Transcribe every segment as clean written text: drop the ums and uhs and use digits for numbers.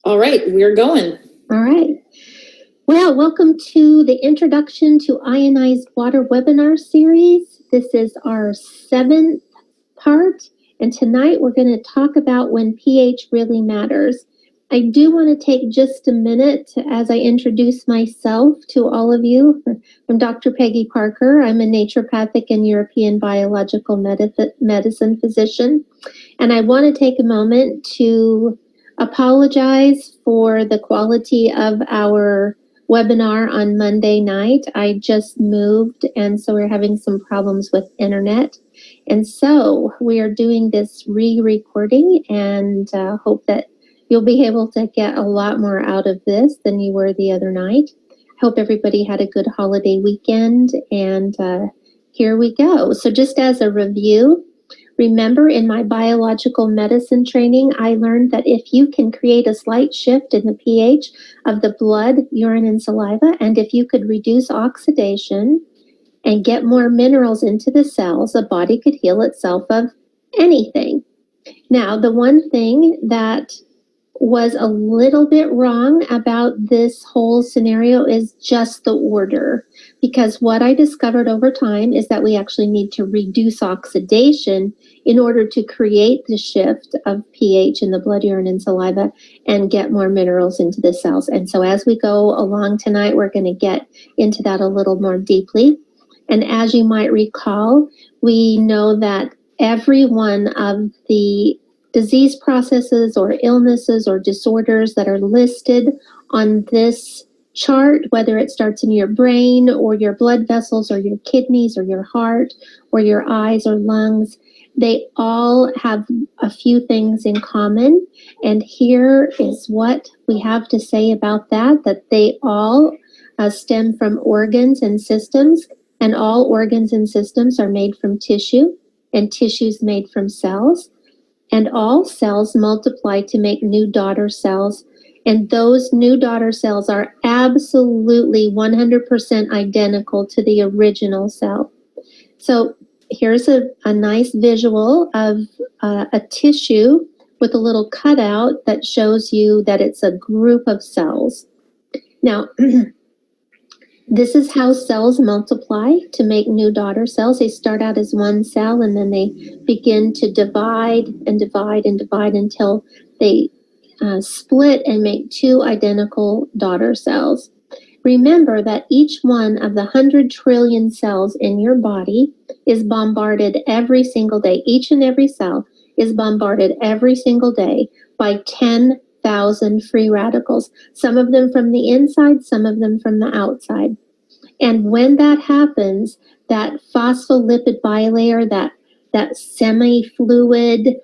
All right, we're going. All right. Well, welcome to the Introduction to Ionized Water webinar series. This is our 7th part, and tonight we're going to talk about when pH really matters. I do want to take just a minute as I introduce myself to all of you. I'm Dr. Peggy Parker. I'm a naturopathic and European biological medicine physician, and I want to take a moment to apologize for the quality of our webinar on Monday night. I just moved, and so we're having some problems with internet. And so we are doing this re-recording, and hope that you'll be able to get a lot more out of this than you were the other night. Hope everybody had a good holiday weekend, and here we go. So just as a review, remember, in my biological medicine training, I learned that if you can create a slight shift in the pH of the blood, urine, and saliva, and if you could reduce oxidation and get more minerals into the cells, the body could heal itself of anything. Now, the one thing that was a little bit wrong about this whole scenario is just the order, because what I discovered over time is that we actually need to reduce oxidation in order to create the shift of pH in the blood, urine, and saliva and get more minerals into the cells. And so as we go along tonight, we're going to get into that a little more deeply. And as you might recall, we know that every one of the disease processes or illnesses or disorders that are listed on this chart, whether it starts in your brain or your blood vessels or your kidneys or your heart or your eyes or lungs, they all have a few things in common. And here is what we have to say about that they all stem from organs and systems, and all organs and systems are made from tissue, and tissues made from cells. And all cells multiply to make new daughter cells. And those new daughter cells are absolutely 100% identical to the original cell. So here's a nice visual of a tissue with a little cutout that shows you that it's a group of cells. Now, this is how cells multiply to make new daughter cells. They start out as one cell, and then they begin to divide and divide and divide until they split and make two identical daughter cells. Remember that each one of the 100 trillion cells in your body is bombarded every single day. Each and every cell is bombarded every single day by 10,000 free radicals, some of them from the inside, some of them from the outside. And when that happens, that phospholipid bilayer, that semi-fluid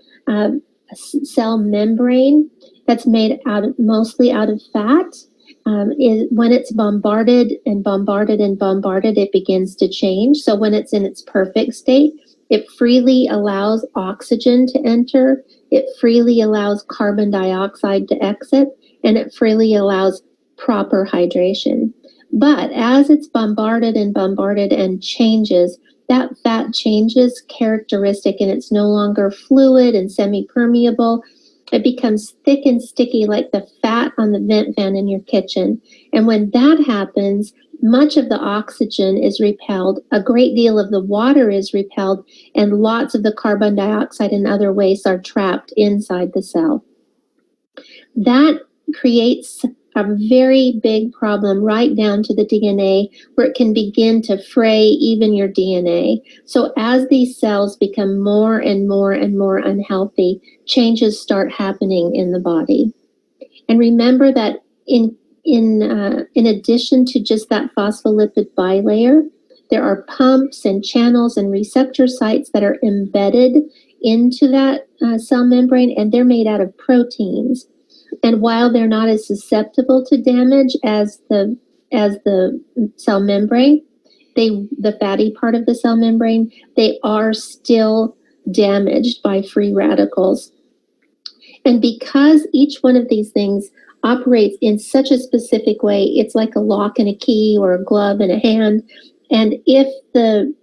cell membrane that's made mostly out of fat, when it's bombarded and bombarded and bombarded, it begins to change. So when it's in its perfect state, it freely allows oxygen to enter, it freely allows carbon dioxide to exit, and it freely allows proper hydration. But as it's bombarded and changes, that fat changes characteristic, and it's no longer fluid and semi-permeable. It becomes thick and sticky like the fat on the vent fan in your kitchen. And when that happens, much of the oxygen is repelled, a great deal of the water is repelled, and lots of the carbon dioxide and other wastes are trapped inside the cell. That creates a very big problem right down to the DNA, where it can begin to fray even your DNA. So as these cells become more and more and more unhealthy, changes start happening in the body. And remember that in addition to just that phospholipid bilayer, there are pumps and channels and receptor sites that are embedded into that cell membrane, and they're made out of proteins. And while they're not as susceptible to damage as the cell membrane, the fatty part of the cell membrane, they are still damaged by free radicals. And because each one of these things operates in such a specific way, it's like a lock and a key or a glove and a hand. And if the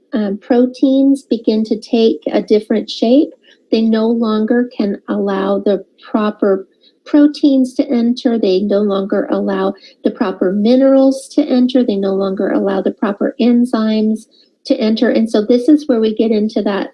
proteins begin to take a different shape, they no longer can allow the proper proteins to enter. They no longer allow the proper minerals to enter. They no longer allow the proper enzymes to enter. And so this is where we get into that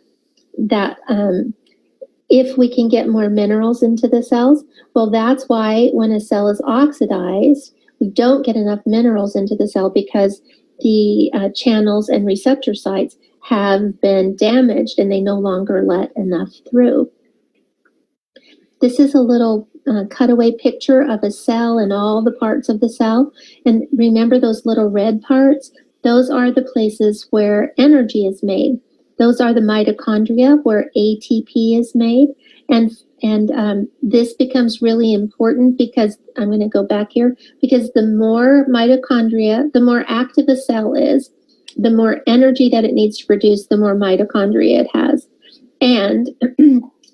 if we can get more minerals into the cells, well, that's why when a cell is oxidized, we don't get enough minerals into the cell because the channels and receptor sites have been damaged and they no longer let enough through. This is a little cutaway picture of a cell and all the parts of the cell. And remember those little red parts? Those are the places where energy is made. Those are the mitochondria where ATP is made. And this becomes really important because I'm going to go back here, because the more mitochondria, the more active a cell is, the more energy that it needs to produce, the more mitochondria it has. And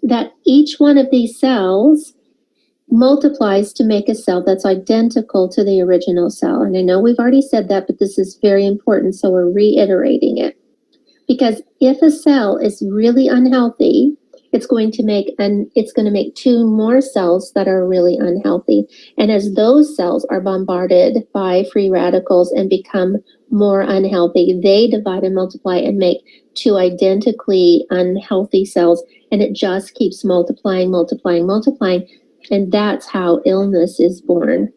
that each one of these cells multiplies to make a cell that's identical to the original cell. And I know we've already said that, but this is very important, so we're reiterating it. Because if a cell is really unhealthy, it's going to make two more cells that are really unhealthy. And as those cells are bombarded by free radicals and become more unhealthy, they divide and multiply and make two identically unhealthy cells. And it just keeps multiplying, multiplying, multiplying. And that's how illness is born.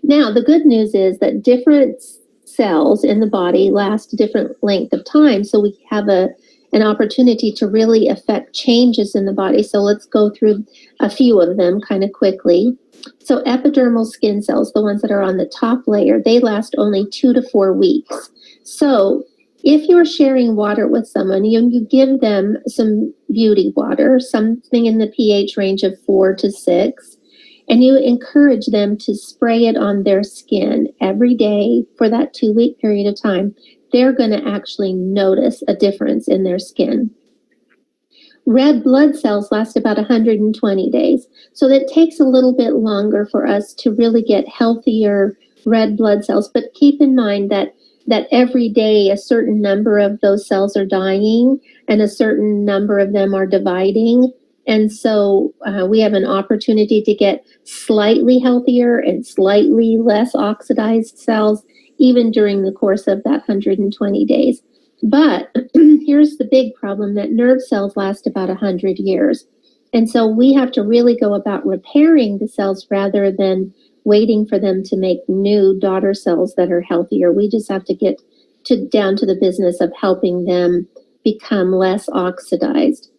Now, the good news is that different cells in the body last a different length of time. So we have an opportunity to really affect changes in the body. So let's go through a few of them kind of quickly. So epidermal skin cells, the ones that are on the top layer, they last only 2 to 4 weeks. So if you're sharing water with someone, you give them some beauty water, something in the pH range of 4 to 6, and you encourage them to spray it on their skin every day for that 2-week period of time, they're going to actually notice a difference in their skin. Red blood cells last about 120 days. So that takes a little bit longer for us to really get healthier red blood cells. But keep in mind that every day a certain number of those cells are dying and a certain number of them are dividing. And so we have an opportunity to get slightly healthier and slightly less oxidized cells even during the course of that 120 days. But here's the big problem, that nerve cells last about 100 years. And so we have to really go about repairing the cells rather than waiting for them to make new daughter cells that are healthier. We just have to get down to the business of helping them become less oxidized.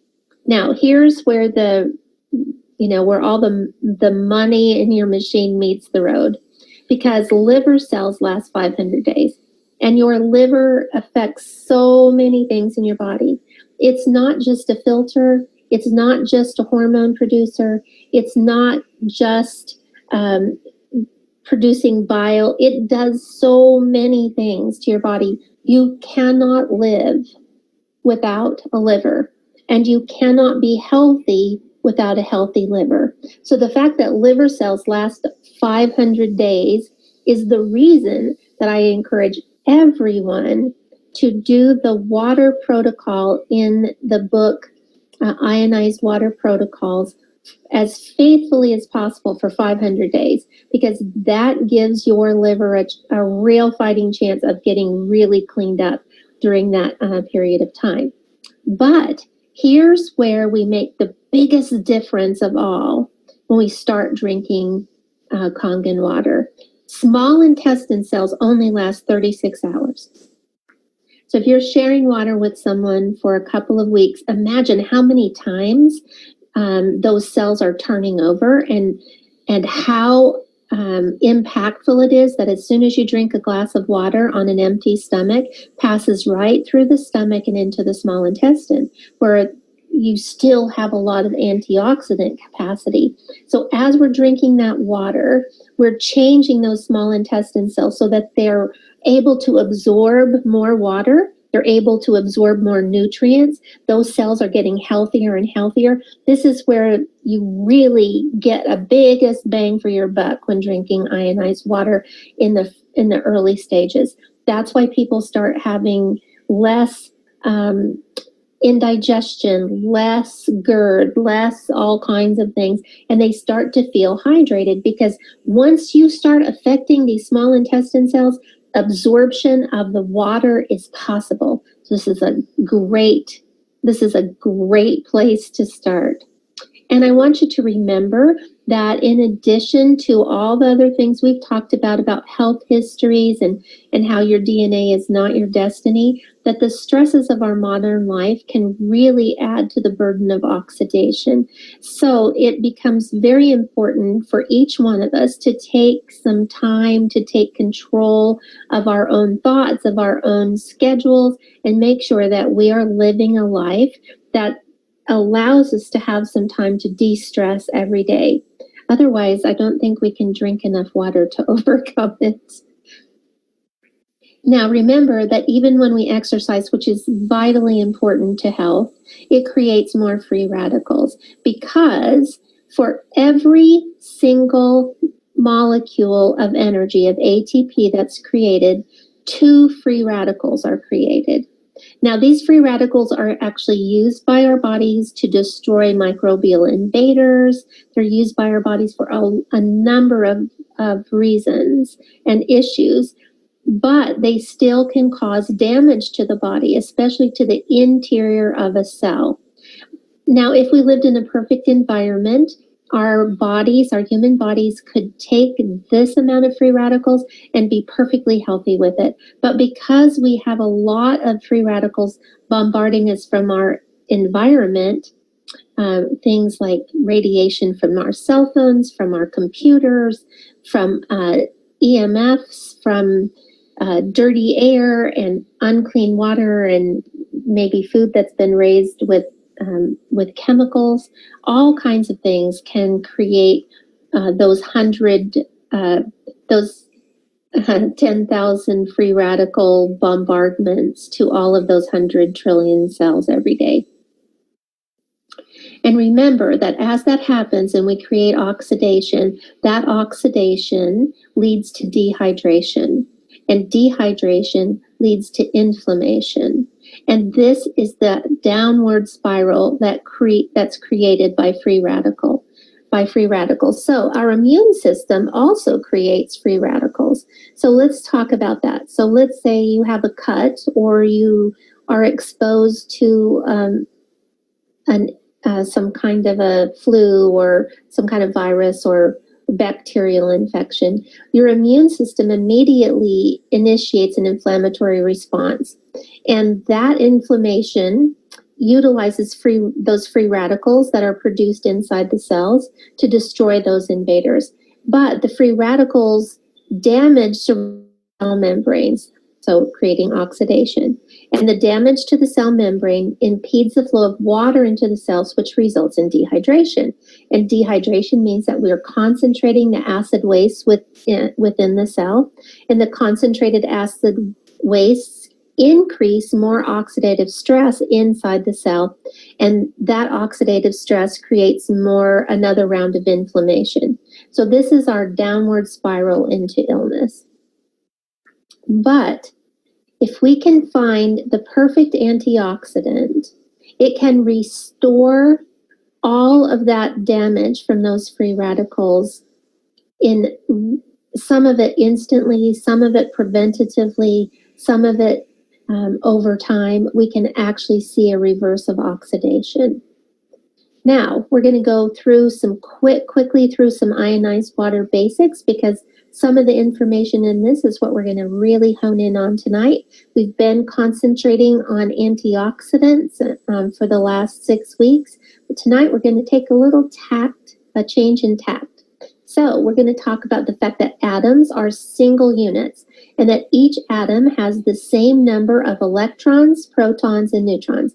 Now, here's where where all the money in your machine meets the road, because liver cells last 500 days. And your liver affects so many things in your body. It's not just a filter. It's not just a hormone producer. It's not just producing bile. It does so many things to your body. You cannot live without a liver, and you cannot be healthy without a healthy liver. So the fact that liver cells last 500 days is the reason that I encourage everyone to do the water protocol in the book, Ionized Water Protocols, as faithfully as possible for 500 days, because that gives your liver a real fighting chance of getting really cleaned up during that period of time. But here's where we make the biggest difference of all when we start drinking Kangen water. Small intestine cells only last 36 hours. So if you're sharing water with someone for a couple of weeks, imagine how many times those cells are turning over, and how impactful it is that as soon as you drink a glass of water on an empty stomach, passes right through the stomach and into the small intestine, where you still have a lot of antioxidant capacity. So as we're drinking that water, we're changing those small intestine cells so that they're able to absorb more water. They're able to absorb more nutrients. Those cells are getting healthier and healthier. This is where you really get a biggest bang for your buck when drinking ionized water in the early stages. That's why people start having less indigestion, less GERD, less all kinds of things, and they start to feel hydrated, because once you start affecting these small intestine cells, absorption of the water is possible. So this is a great place to start. And I want you to remember that in addition to all the other things we've talked about health histories and how your DNA is not your destiny, that the stresses of our modern life can really add to the burden of oxidation. So it becomes very important for each one of us to take some time to take control of our own thoughts, of our own schedules, and make sure that we are living a life that allows us to have some time to de-stress every day. Otherwise, I don't think we can drink enough water to overcome it. Now, remember that even when we exercise, which is vitally important to health, it creates more free radicals, because for every single molecule of energy, of ATP that's created, 2 free radicals are created. Now, these free radicals are actually used by our bodies to destroy microbial invaders. They're used by our bodies for a number of reasons and issues, but they still can cause damage to the body, especially to the interior of a cell. Now, if we lived in a perfect environment, our human bodies could take this amount of free radicals and be perfectly healthy with it. But because we have a lot of free radicals bombarding us from our environment, things like radiation from our cell phones, from our computers, from EMFs, from dirty air and unclean water, and maybe food that's been raised with chemicals, all kinds of things can create those 10,000 free radical bombardments to all of those 100 trillion cells every day. And remember that as that happens and we create oxidation, that oxidation leads to dehydration, and dehydration leads to inflammation. And this is the downward spiral that's created by free radicals. So our immune system also creates free radicals. So let's talk about that. So let's say you have a cut, or you are exposed to some kind of a flu or some kind of virus or bacterial infection. Your immune system immediately initiates an inflammatory response. And that inflammation utilizes those free radicals that are produced inside the cells to destroy those invaders. But the free radicals damage cell membranes, so creating oxidation. And the damage to the cell membrane impedes the flow of water into the cells, which results in dehydration. And dehydration means that we are concentrating the acid waste within the cell. And the concentrated acid wastes increase more oxidative stress inside the cell. And that oxidative stress creates another round of inflammation. So this is our downward spiral into illness. But if we can find the perfect antioxidant, it can restore all of that damage from those free radicals, in some of it instantly, some of it preventatively, some of it over time. We can actually see a reverse of oxidation. Now, we're going to go through quickly through some ionized water basics, because some of the information in this is what we're going to really hone in on tonight. We've been concentrating on antioxidants for the last 6 weeks. But tonight, we're going to take a change in tact. So we're going to talk about the fact that atoms are single units, and that each atom has the same number of electrons, protons, and neutrons.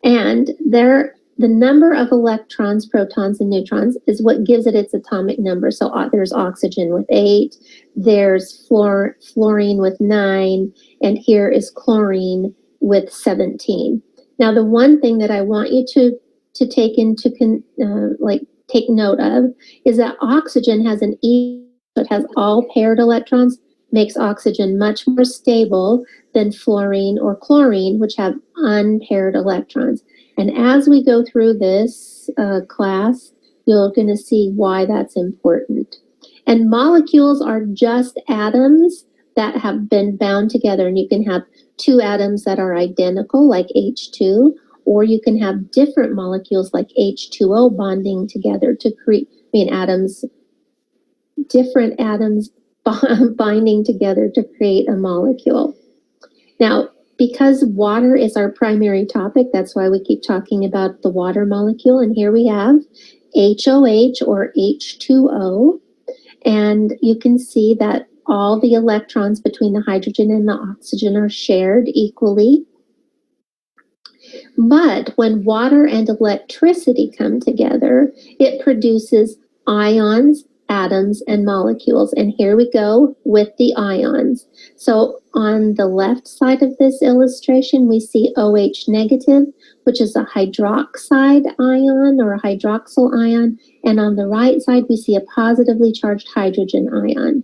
And the number of electrons, protons, and neutrons is what gives it its atomic number. So there's oxygen with 8, there's fluorine with 9, and here is chlorine with 17. Now, the one thing that I want you to take take note of is that oxygen has it has all paired electrons, makes oxygen much more stable than fluorine or chlorine, which have unpaired electrons. And as we go through this class, you're going to see why that's important. And molecules are just atoms that have been bound together. And you can have two atoms that are identical, like H2, or you can have different molecules like H2O bonding together to create, different atoms binding together to create a molecule. Now, because water is our primary topic, that's why we keep talking about the water molecule. And here we have HOH or H2O. And you can see that all the electrons between the hydrogen and the oxygen are shared equally. But when water and electricity come together, it produces ions, atoms, and molecules. And here we go with the ions. So on the left side of this illustration, we see OH negative, which is a hydroxide ion or a hydroxyl ion. And on the right side, we see a positively charged hydrogen ion.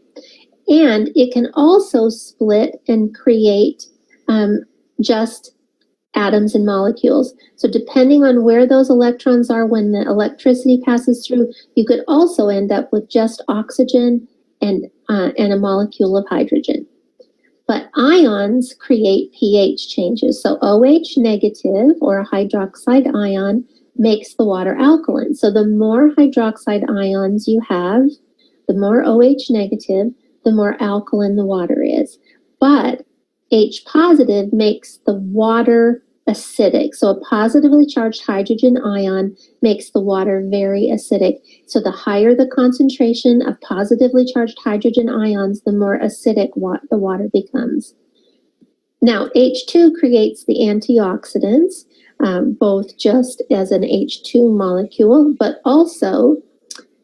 And it can also split and create just atoms and molecules. So depending on where those electrons are when the electricity passes through, you could also end up with just oxygen and a molecule of hydrogen. But ions create pH changes. So OH negative or a hydroxide ion makes the water alkaline. So the more hydroxide ions you have, the more OH negative, the more alkaline the water is. But H positive makes the water acidic. So a positively charged hydrogen ion makes the water very acidic. So the higher the concentration of positively charged hydrogen ions, the more acidic the water becomes. Now, H2 creates the antioxidants, both just as an H2 molecule, but also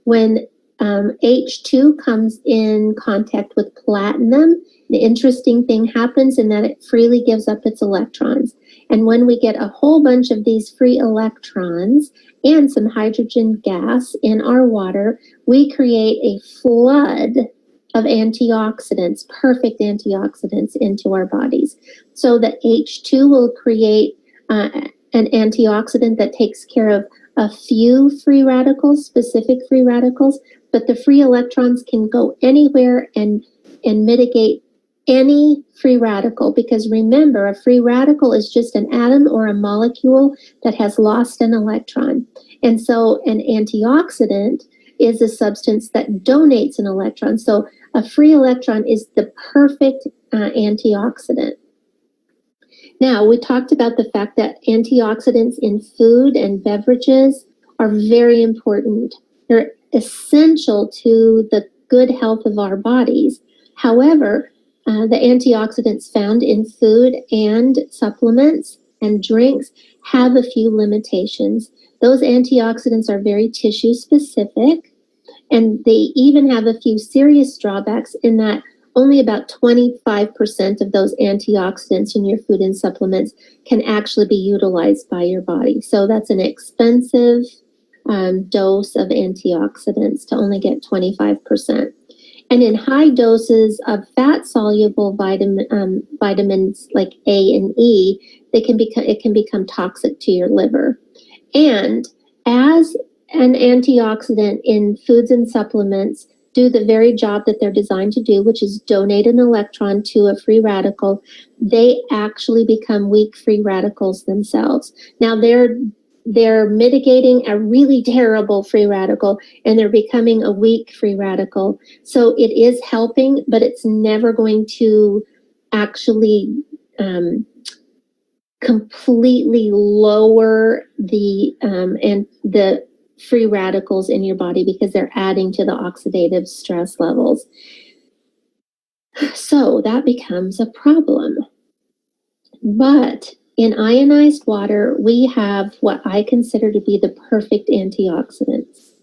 when H2 comes in contact with platinum, the interesting thing happens in that it freely gives up its electrons. And when we get a whole bunch of these free electrons and some hydrogen gas in our water, we create a flood of antioxidants, perfect antioxidants into our bodies. So the H2 will create an antioxidant that takes care of a few free radicals, specific free radicals, but the free electrons can go anywhere and mitigate any free radical, because remember, a free radical is just an atom or a molecule that has lost an electron. And so an antioxidant is a substance that donates an electron. So a free electron is the perfect antioxidant. Now, we talked about the fact that antioxidants in food and beverages are very important. They're essential to the good health of our bodies. However, the antioxidants found in food and supplements and drinks have a few limitations. Those antioxidants are very tissue specific, and they even have a few serious drawbacks in that only about 25% of those antioxidants in your food and supplements can actually be utilized by your body. So that's an expensive dose of antioxidants to only get 25%. And in high doses of fat-soluble vitamins like A and E, it can become toxic to your liver. And as an antioxidant in foods and supplements do the very job that they're designed to do, which is donate an electron to a free radical, they actually become weak free radicals themselves. Now they're mitigating a really terrible free radical, and they're becoming a weak free radical. So it is helping, but it's never going to actually completely lower the free radicals in your body, because they're adding to the oxidative stress levels. So that becomes a problem. But in ionized water, we have what I consider to be the perfect antioxidants.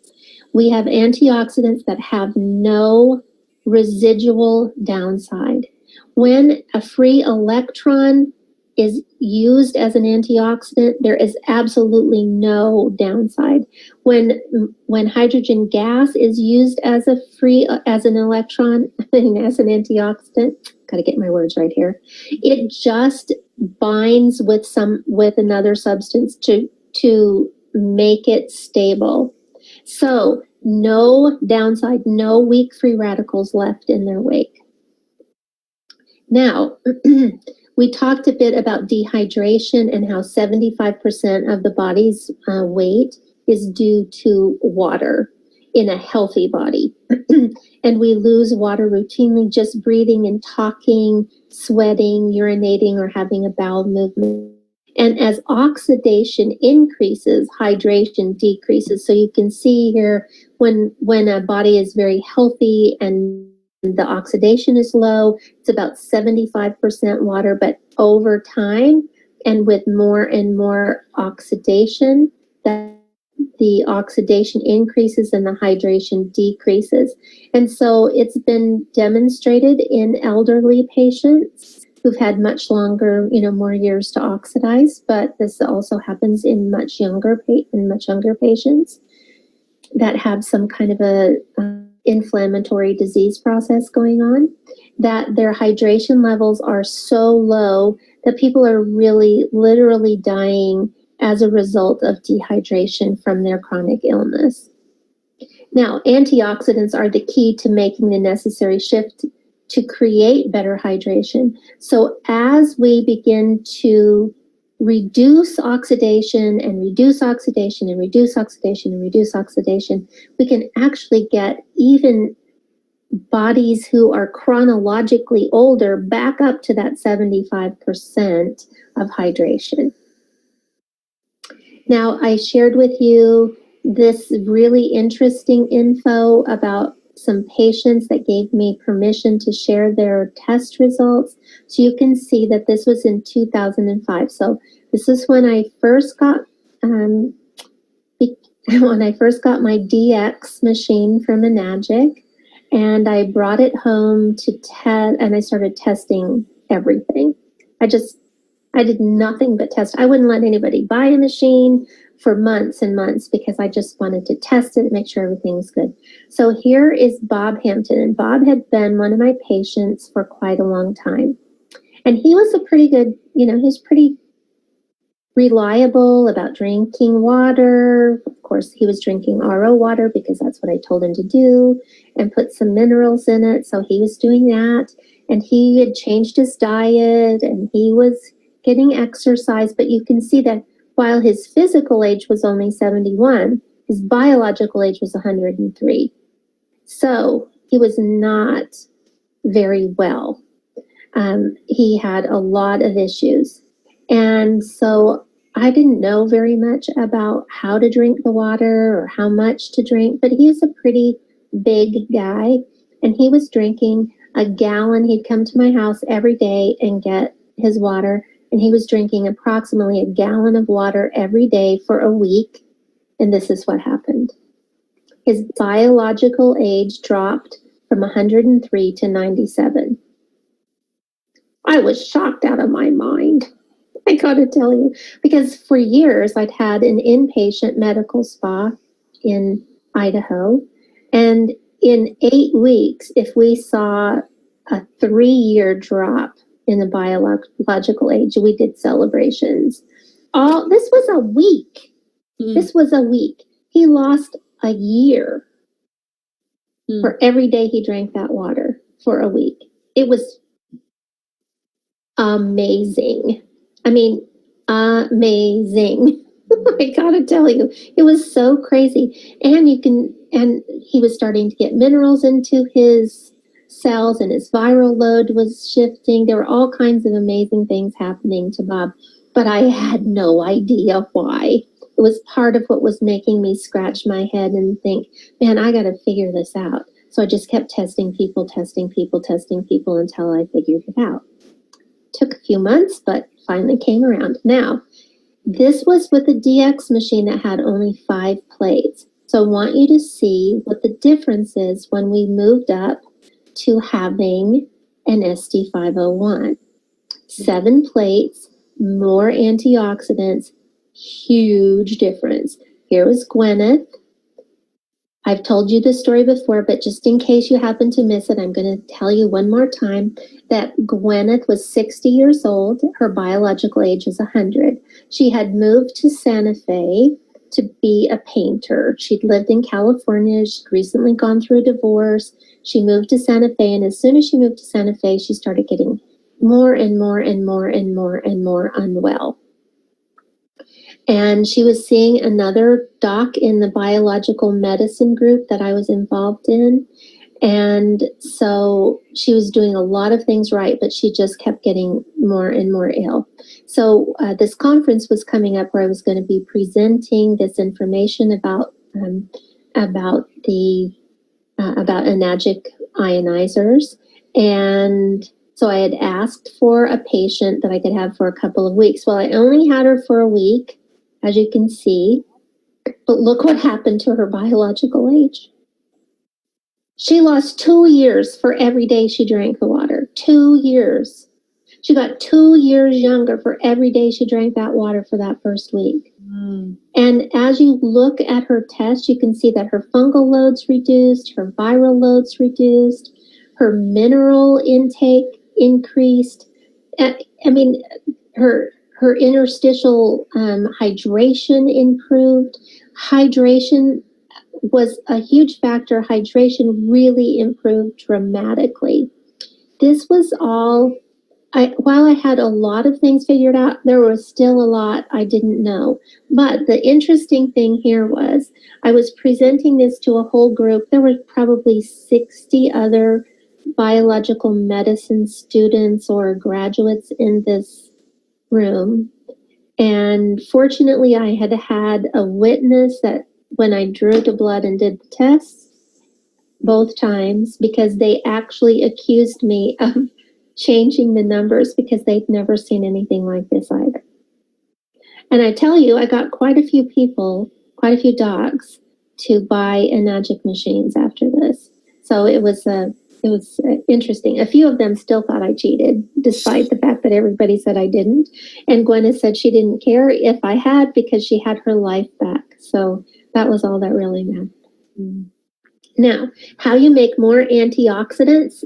We have antioxidants that have no residual downside. When a free electron is used as an antioxidant, there is absolutely no downside. When hydrogen gas is used as an electron, as an antioxidant, got to get my words right here. It just binds with another substance to make it stable. So no downside, no weak free radicals left in their wake. Now, we talked a bit about dehydration and how 75% of the body's weight is due to water in a healthy body. And we lose water routinely just breathing and talking, sweating, urinating, or having a bowel movement. And as oxidation increases, hydration decreases. So you can see here when a body is very healthy and the oxidation is low, it's about 75% water, but over time and with more and more oxidation, that the oxidation increases and the hydration decreases. And so it's been demonstrated in elderly patients who've had much longer, more years to oxidize, but this also happens in much younger patients that have some kind of a inflammatory disease process going on, that their hydration levels are so low that people are really literally dying as a result of dehydration from their chronic illness. Now, antioxidants are the key to making the necessary shift to create better hydration. So as we begin to reduce oxidation and reduce oxidation and reduce oxidation and reduce oxidation, we can actually get even bodies who are chronologically older back up to that 75% of hydration. Now, I shared with you this really interesting info about some patients that gave me permission to share their test results. So you can see that this was in 2005. So this is when I first got my DX machine from Enagic, and I brought it home to test, and I started testing everything. I did nothing but test. I wouldn't let anybody buy a machine for months and months because I just wanted to test it and make sure everything's good. So here is Bob Hampton, and Bob had been one of my patients for quite a long time. And he was a pretty good, he's pretty reliable about drinking water. Of course, he was drinking RO water because that's what I told him to do, and put some minerals in it. So he was doing that. And he had changed his diet, and he was getting exercise. But you can see that while his physical age was only 71, his biological age was 103. So he was not very well. He had a lot of issues. And so I didn't know very much about how to drink the water or how much to drink, but he was a pretty big guy, and he was drinking a gallon. He'd come to my house every day and get his water, and he was drinking approximately a gallon of water every day for a week. And this is what happened. His biological age dropped from 103 to 97. I was shocked out of my mind. I gotta tell you, because for years I'd had an inpatient medical spa in Idaho, and in 8 weeks, if we saw a 3-year drop in the biological age, we did celebrations. This was a week. This was a week. He lost a year for every day he drank that water for a week. It was amazing. I mean, amazing. I gotta tell you, it was so crazy. And he was starting to get minerals into his cells, and his viral load was shifting. There were all kinds of amazing things happening to Bob, but I had no idea why. It was part of what was making me scratch my head and think, man, I gotta figure this out. So I just kept testing people until I figured it out. Took a few months, but finally came around. Now, this was with a DX machine that had only 5 plates. So I want you to see what the difference is when we moved up to having an SD501. 7 plates, more antioxidants, huge difference. Here was Gwyneth. I've told you this story before, but just in case you happen to miss it, I'm going to tell you one more time that Gwyneth was 60 years old. Her biological age was 100. She had moved to Santa Fe to be a painter. She'd lived in California. She'd recently gone through a divorce. She moved to Santa Fe, and as soon as she moved to Santa Fe, she started getting more and more and more and more and more unwell. And she was seeing another doc in the biological medicine group that I was involved in. And so she was doing a lot of things right, but she just kept getting more and more ill. So this conference was coming up where I was going to be presenting this information about enagic ionizers. And so I had asked for a patient that I could have for a couple of weeks. Well, I only had her for a week, as you can see, but look what happened to her biological age. She lost 2 years for every day she drank the water. 2 years. She got 2 years younger for every day she drank that water for that first week. And as you look at her test, you can see that her fungal load's reduced, her viral load's reduced, her mineral intake increased. I mean, her interstitial hydration improved. Hydration was a huge factor. Hydration really improved dramatically. This was all, while I had a lot of things figured out, there was still a lot I didn't know. But the interesting thing here was I was presenting this to a whole group. There were probably 60 other biological medicine students or graduates in this room. And fortunately, I had a witness that when I drew the blood and did the tests, both times, because they actually accused me of changing the numbers because they'd never seen anything like this either. And I tell you, I got quite a few people, quite a few docs to buy enagic machines after this. So it was interesting. A few of them still thought I cheated, despite the fact that everybody said I didn't. And Gwyneth said she didn't care if I had because she had her life back. So that was all that really mattered. Now, how you make more antioxidants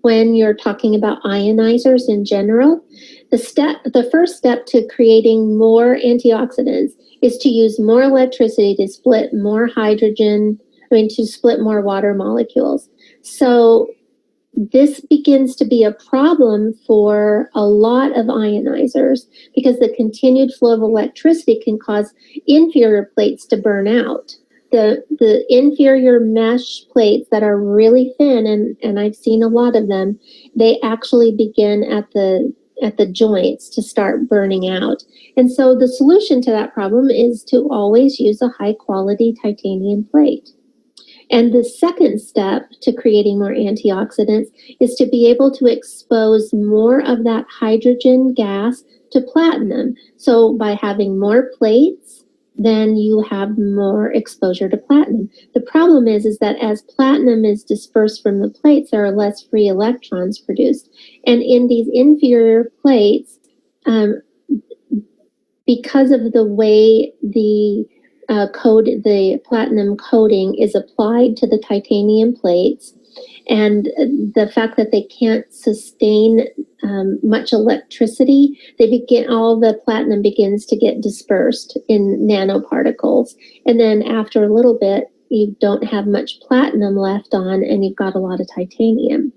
when you're talking about ionizers in general, the first step to creating more antioxidants is to use more electricity to split more to split more water molecules. So this begins to be a problem for a lot of ionizers because the continued flow of electricity can cause inferior plates to burn out. The inferior mesh plates that are really thin, and I've seen a lot of them, they actually begin at the joints to start burning out. And so the solution to that problem is to always use a high quality titanium plate. And the second step to creating more antioxidants is to be able to expose more of that hydrogen gas to platinum. So by having more plates, then you have more exposure to platinum. The problem is that as platinum is dispersed from the plates, there are less free electrons produced. And in these inferior plates, because of the way the platinum coating is applied to the titanium plates, and the fact that they can't sustain much electricity, all the platinum begins to get dispersed in nanoparticles. And then after a little bit, you don't have much platinum left on, and you've got a lot of titanium.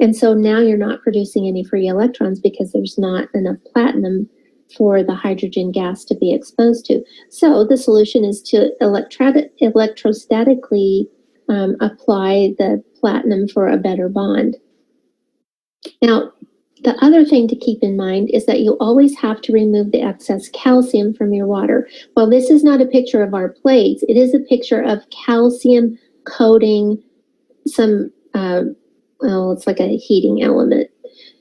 And so now you're not producing any free electrons because there's not enough platinum for the hydrogen gas to be exposed to. So the solution is to electrostatically apply the platinum for a better bond. Now, the other thing to keep in mind is that you always have to remove the excess calcium from your water. While this is not a picture of our plates, it is a picture of calcium coating some, it's like a heating element.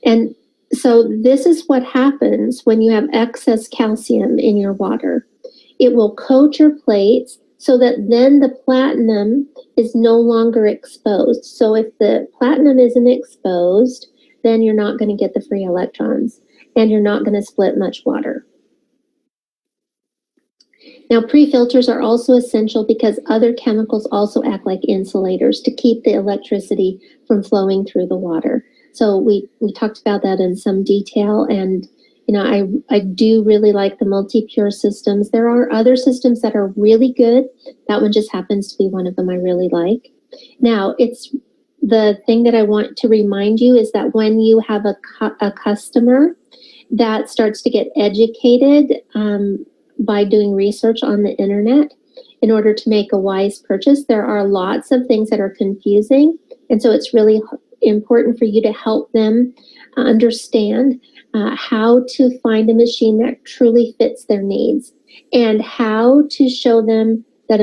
And so this is what happens when you have excess calcium in your water. It will coat your plates so that then the platinum is no longer exposed. So if the platinum isn't exposed, then you're not going to get the free electrons and you're not going to split much water. Now, pre-filters are also essential because other chemicals also act like insulators to keep the electricity from flowing through the water. So we talked about that in some detail, and I do really like the multi-pure systems. There are other systems that are really good. That one just happens to be one of them I really like. Now, it's the thing that I want to remind you is that when you have a customer that starts to get educated by doing research on the internet in order to make a wise purchase, there are lots of things that are confusing. And so it's really important for you to help them understand how to find a machine that truly fits their needs and how to show them that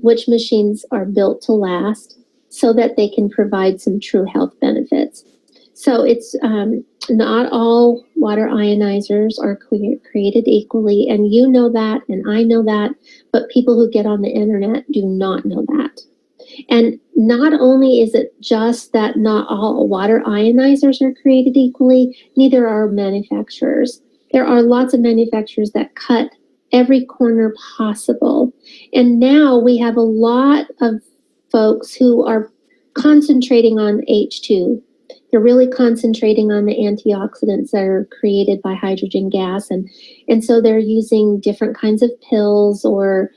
which machines are built to last so that they can provide some true health benefits. So it's not all water ionizers are created equally, and you know that, and I know that, but people who get on the internet do not know that. And not only is it just that not all water ionizers are created equally, neither are manufacturers. There are lots of manufacturers that cut every corner possible. And now we have a lot of folks who are concentrating on H2. They're really concentrating on the antioxidants that are created by hydrogen gas. And so they're using different kinds of pills or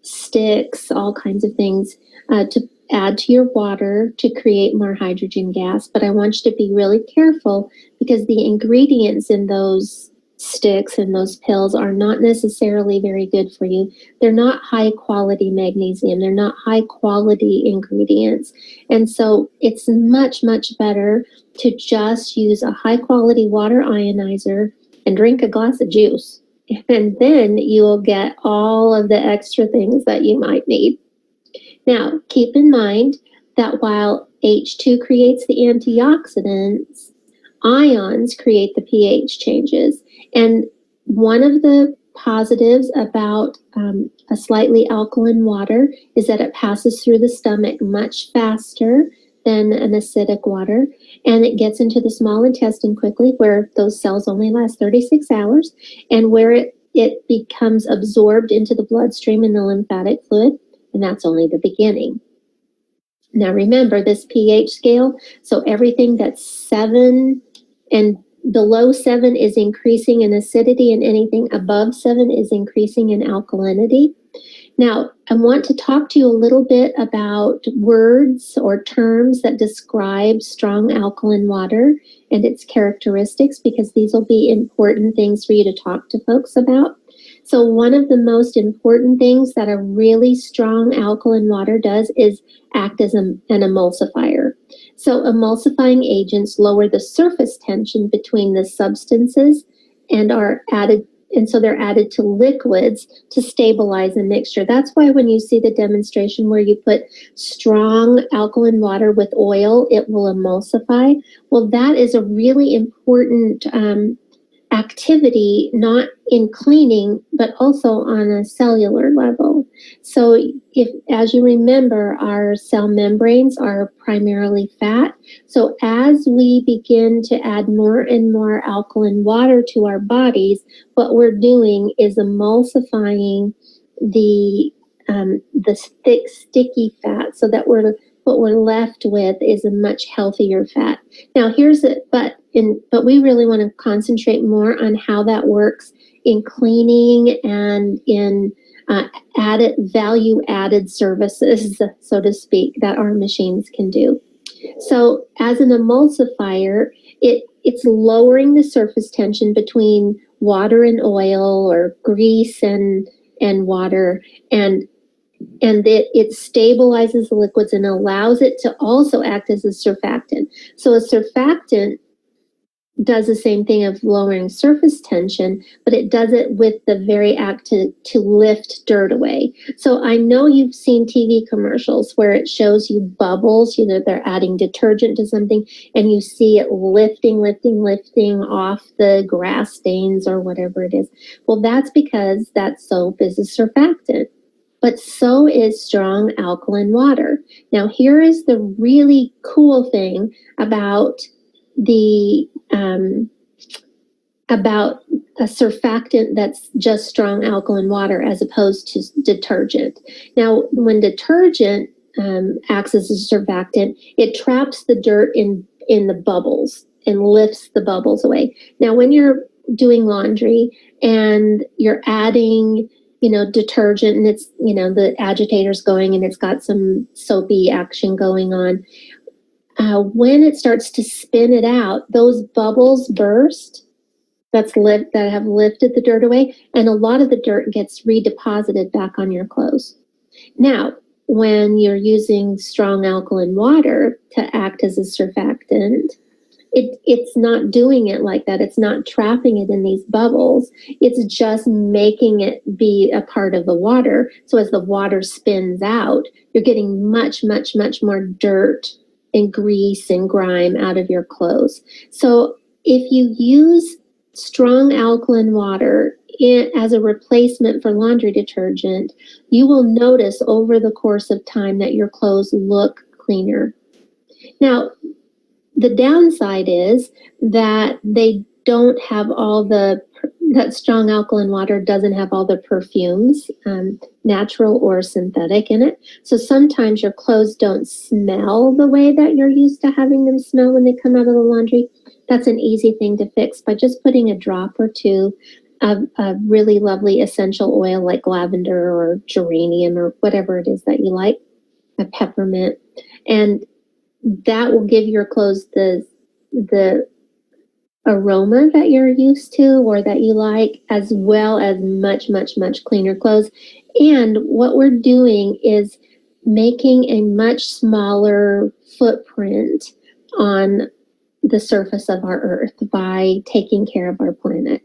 sticks, all kinds of things to add to your water to create more hydrogen gas. But I want you to be really careful because the ingredients in those sticks and those pills are not necessarily very good for you. They're not high quality magnesium. They're not high quality ingredients. And so it's much, much better to just use a high quality water ionizer and drink a glass of juice. And then you will get all of the extra things that you might need. Now, keep in mind that while H2 creates the antioxidants, ions create the pH changes. And one of the positives about a slightly alkaline water is that it passes through the stomach much faster than an acidic water, and it gets into the small intestine quickly, where those cells only last 36 hours, and where it becomes absorbed into the bloodstream and the lymphatic fluid, and that's only the beginning. Now remember this pH scale, so everything that's 7 and below 7 is increasing in acidity, and anything above 7 is increasing in alkalinity. Now, I want to talk to you a little bit about words or terms that describe strong alkaline water and its characteristics, because these will be important things for you to talk to folks about. So one of the most important things that a really strong alkaline water does is act as an emulsifier. So emulsifying agents lower the surface tension between the substances and so they're added to liquids to stabilize a mixture. That's why when you see the demonstration where you put strong alkaline water with oil, it will emulsify. Well, that is a really important activity, not in cleaning, but also on a cellular level. So as you remember, our cell membranes are primarily fat. So as we begin to add more and more alkaline water to our bodies, what we're doing is emulsifying the thick, sticky fat, so that what we're left with is a much healthier fat. Now but we really want to concentrate more on how that works in cleaning and in value added services, so to speak, that our machines can do. So as an emulsifier, it's lowering the surface tension between water and oil, or grease and water, and it stabilizes the liquids and allows it to also act as a surfactant. So a surfactant does the same thing of lowering surface tension, but it does it with the very act to lift dirt away. So I know you've seen TV commercials where it shows you bubbles, they're adding detergent to something, and you see it lifting off the grass stains or whatever it is. Well, that's because that soap is a surfactant. But so is strong alkaline water. Now, here is the really cool thing about a surfactant that's just strong alkaline water as opposed to detergent. Now, when detergent acts as a surfactant, it traps the dirt in the bubbles and lifts the bubbles away. Now, when you're doing laundry and you're adding, detergent, and it's, the agitator's going and it's got some soapy action going on, when it starts to spin it out, those bubbles burst that have lifted the dirt away, and a lot of the dirt gets redeposited back on your clothes. Now, when you're using strong alkaline water to act as a surfactant, it's not doing it like that. It's not trapping it in these bubbles. It's just making it be a part of the water. So as the water spins out, you're getting much, much, much more dirt and grease and grime out of your clothes. So if you use strong alkaline water as a replacement for laundry detergent, you will notice over the course of time that your clothes look cleaner. Now, the downside is that they don't have that strong alkaline water doesn't have all the perfumes, natural or synthetic, in it. So sometimes your clothes don't smell the way that you're used to having them smell when they come out of the laundry. That's an easy thing to fix by just putting a drop or two of a really lovely essential oil like lavender or geranium or whatever it is that you like, a peppermint, and that will give your clothes the aroma that you're used to or that you like, as well as much, much, much cleaner clothes. And what we're doing is making a much smaller footprint on the surface of our earth by taking care of our planet.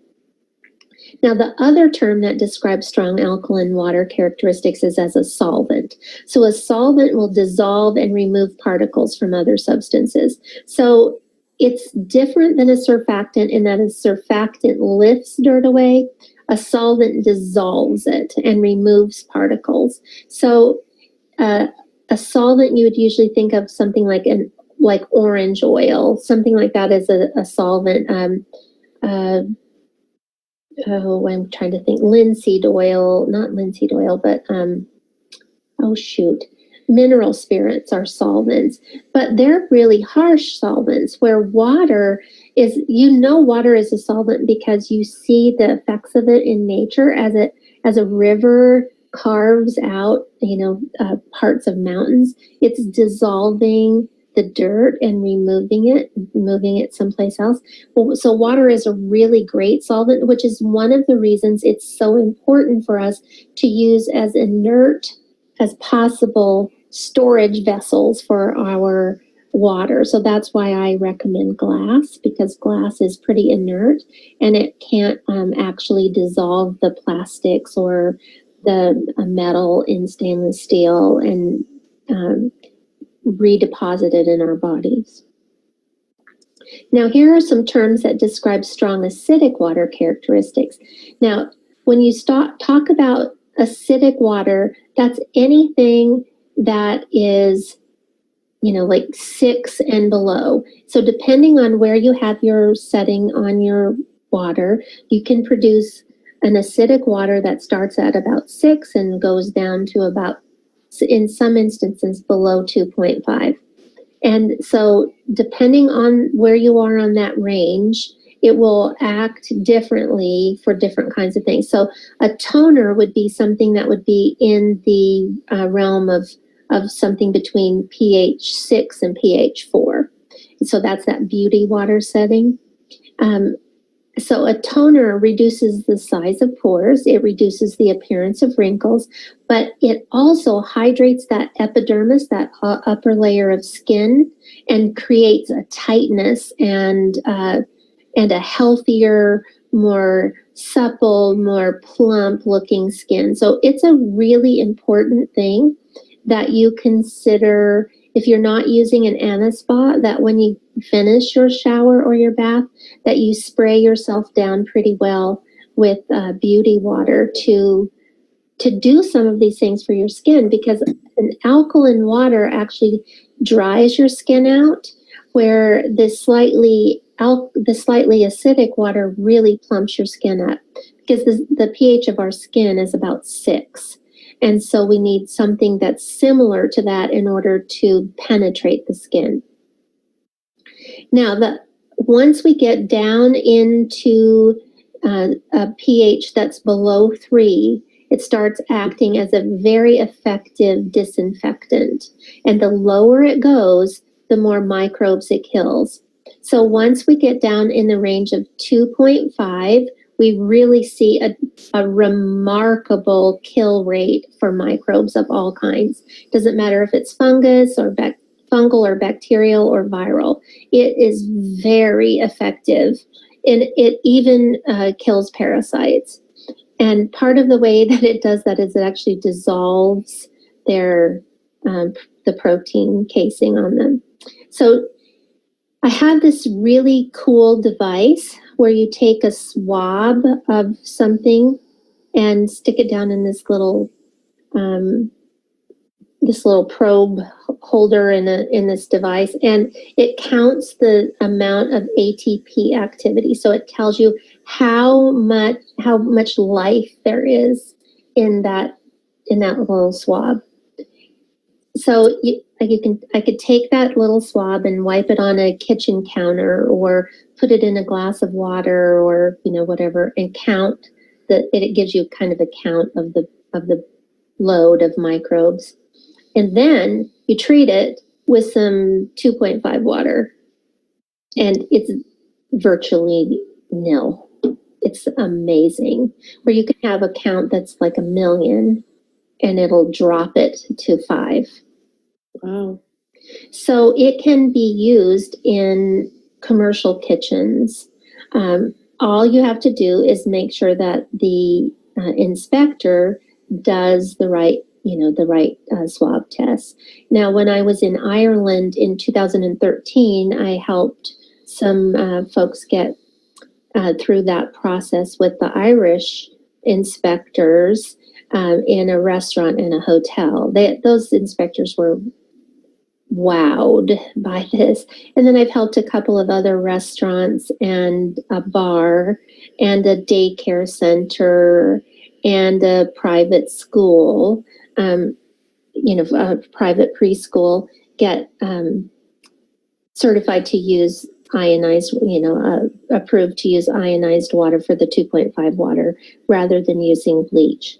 Now, the other term that describes strong alkaline water characteristics is as a solvent. So a solvent will dissolve and remove particles from other substances. So it's different than a surfactant in that a surfactant lifts dirt away. A solvent dissolves it and removes particles. So a solvent, you would usually think of something like orange oil, something like that as a solvent. I'm trying to think. Linseed oil, not linseed oil, but mineral spirits are solvents, but they're really harsh solvents where water is, water is a solvent because you see the effects of it in nature as a river carves out, parts of mountains. It's dissolving the dirt and moving it someplace else. So water is a really great solvent, which is one of the reasons it's so important for us to use as inert as possible storage vessels for our water. So that's why I recommend glass, because glass is pretty inert and it can't actually dissolve the plastics or the metal in stainless steel and redeposit it in our bodies. Now, here are some terms that describe strong acidic water characteristics. Now, when you talk about acidic water, that's anything that is, like 6 and below. So depending on where you have your setting on your water, you can produce an acidic water that starts at about 6 and goes down to about, in some instances, below 2.5. And so depending on where you are on that range, it will act differently for different kinds of things. So a toner would be something that would be in the realm of something between pH 6 and pH 4. So that's that beauty water setting. So a toner reduces the size of pores, it reduces the appearance of wrinkles, but it also hydrates that epidermis, that upper layer of skin, and creates a tightness and a healthier, more supple, more plump looking skin. So it's a really important thing that you consider if you're not using an anti-spot, that when you finish your shower or your bath, that you spray yourself down pretty well with beauty water to do some of these things for your skin, because an alkaline water actually dries your skin out, where this slightly the slightly acidic water really plumps your skin up, because the pH of our skin is about 6. And so we need something that's similar to that in order to penetrate the skin. Now, once we get down into a pH that's below 3, it starts acting as a very effective disinfectant. And the lower it goes, the more microbes it kills. So once we get down in the range of 2.5, we really see a remarkable kill rate for microbes of all kinds. Doesn't matter if it's fungus or fungal or bacterial or viral. It is very effective, and it even kills parasites. And part of the way that it does that is it actually dissolves the protein casing on them. So I have this really cool device where you take a swab of something and stick it down in this little probe holder in this device, and it counts the amount of ATP activity. So it tells you how much life there is in that little swab. So I could take that little swab and wipe it on a kitchen counter, or put it in a glass of water, or whatever, and count it gives you kind of a count of the load of microbes. And then you treat it with some 2.5 water, and it's virtually nil. It's amazing. Where you can have a count that's like 1 million, and it'll drop it to 5. Wow. So it can be used in commercial kitchens. All you have to do is make sure that the inspector does the right swab test. Now, when I was in Ireland in 2013, I helped some folks get through that process with the Irish inspectors in a restaurant and a hotel. Those inspectors were wowed by this. And then I've helped a couple of other restaurants and a bar and a daycare center and a private school, a private preschool, get certified to use ionized, approved to use ionized water for the 2.5 water rather than using bleach.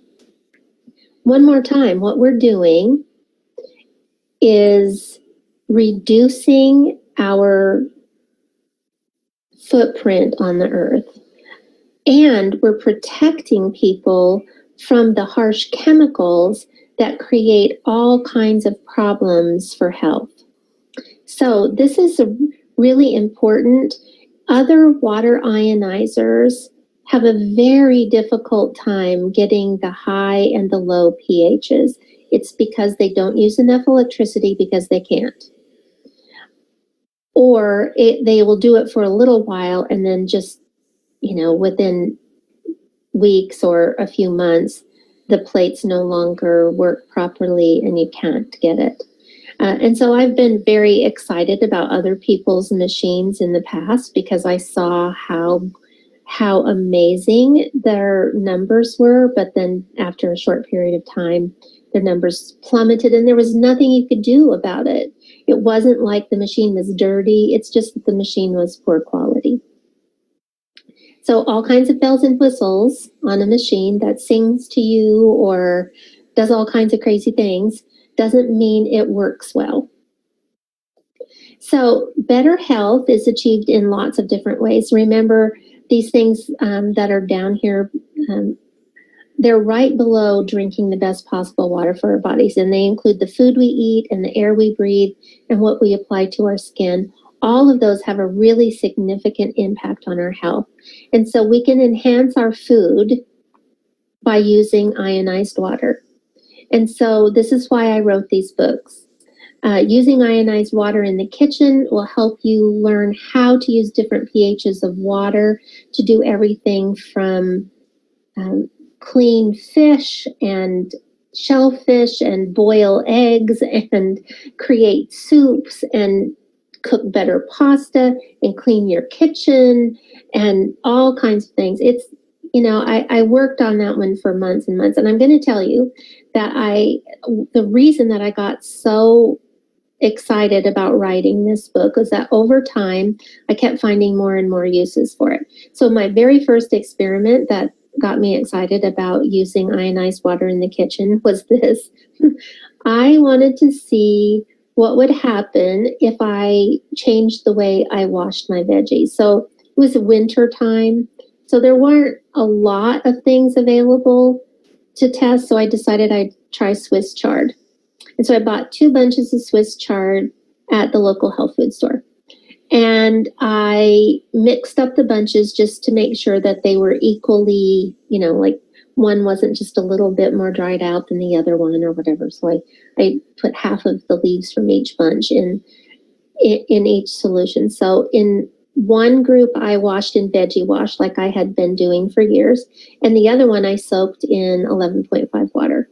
One more time, what we're doing is reducing our footprint on the earth. And we're protecting people from the harsh chemicals that create all kinds of problems for health. So this is really important. Other water ionizers have a very difficult time getting the high and the low pHs. It's because they don't use enough electricity because they can't. Or they will do it for a little while and then just, within weeks or a few months, the plates no longer work properly and you can't get it. And so I've been very excited about other people's machines in the past because I saw how amazing their numbers were, but then after a short period of time, their numbers plummeted and there was nothing you could do about it. It wasn't like the machine was dirty, it's just that the machine was poor quality. So all kinds of bells and whistles on a machine that sings to you or does all kinds of crazy things doesn't mean it works well. So better health is achieved in lots of different ways. Remember, these things that are down here, they're right below drinking the best possible water for our bodies, and they include the food we eat and the air we breathe and what we apply to our skin. All of those have a really significant impact on our health. And so we can enhance our food by using ionized water. And so this is why I wrote these books. Using ionized water in the kitchen will help you learn how to use different pHs of water to do everything from clean fish and shellfish and boil eggs and create soups and cook better pasta and clean your kitchen and all kinds of things. It's, I worked on that one for months and months. And I'm going to tell you that the reason that I got so excited about writing this book was that over time, I kept finding more and more uses for it. So my very first experiment that got me excited about using ionized water in the kitchen was this. I wanted to see what would happen if I changed the way I washed my veggies. So it was winter time, so there weren't a lot of things available to test, so I decided I'd try Swiss chard. And so I bought 2 bunches of Swiss chard at the local health food store. And I mixed up the bunches just to make sure that they were equally, like one wasn't just a little bit more dried out than the other one or whatever. So I put half of the leaves from each bunch in each solution. So in one group, I washed in veggie wash like I had been doing for years. And the other one I soaked in 11.5 water.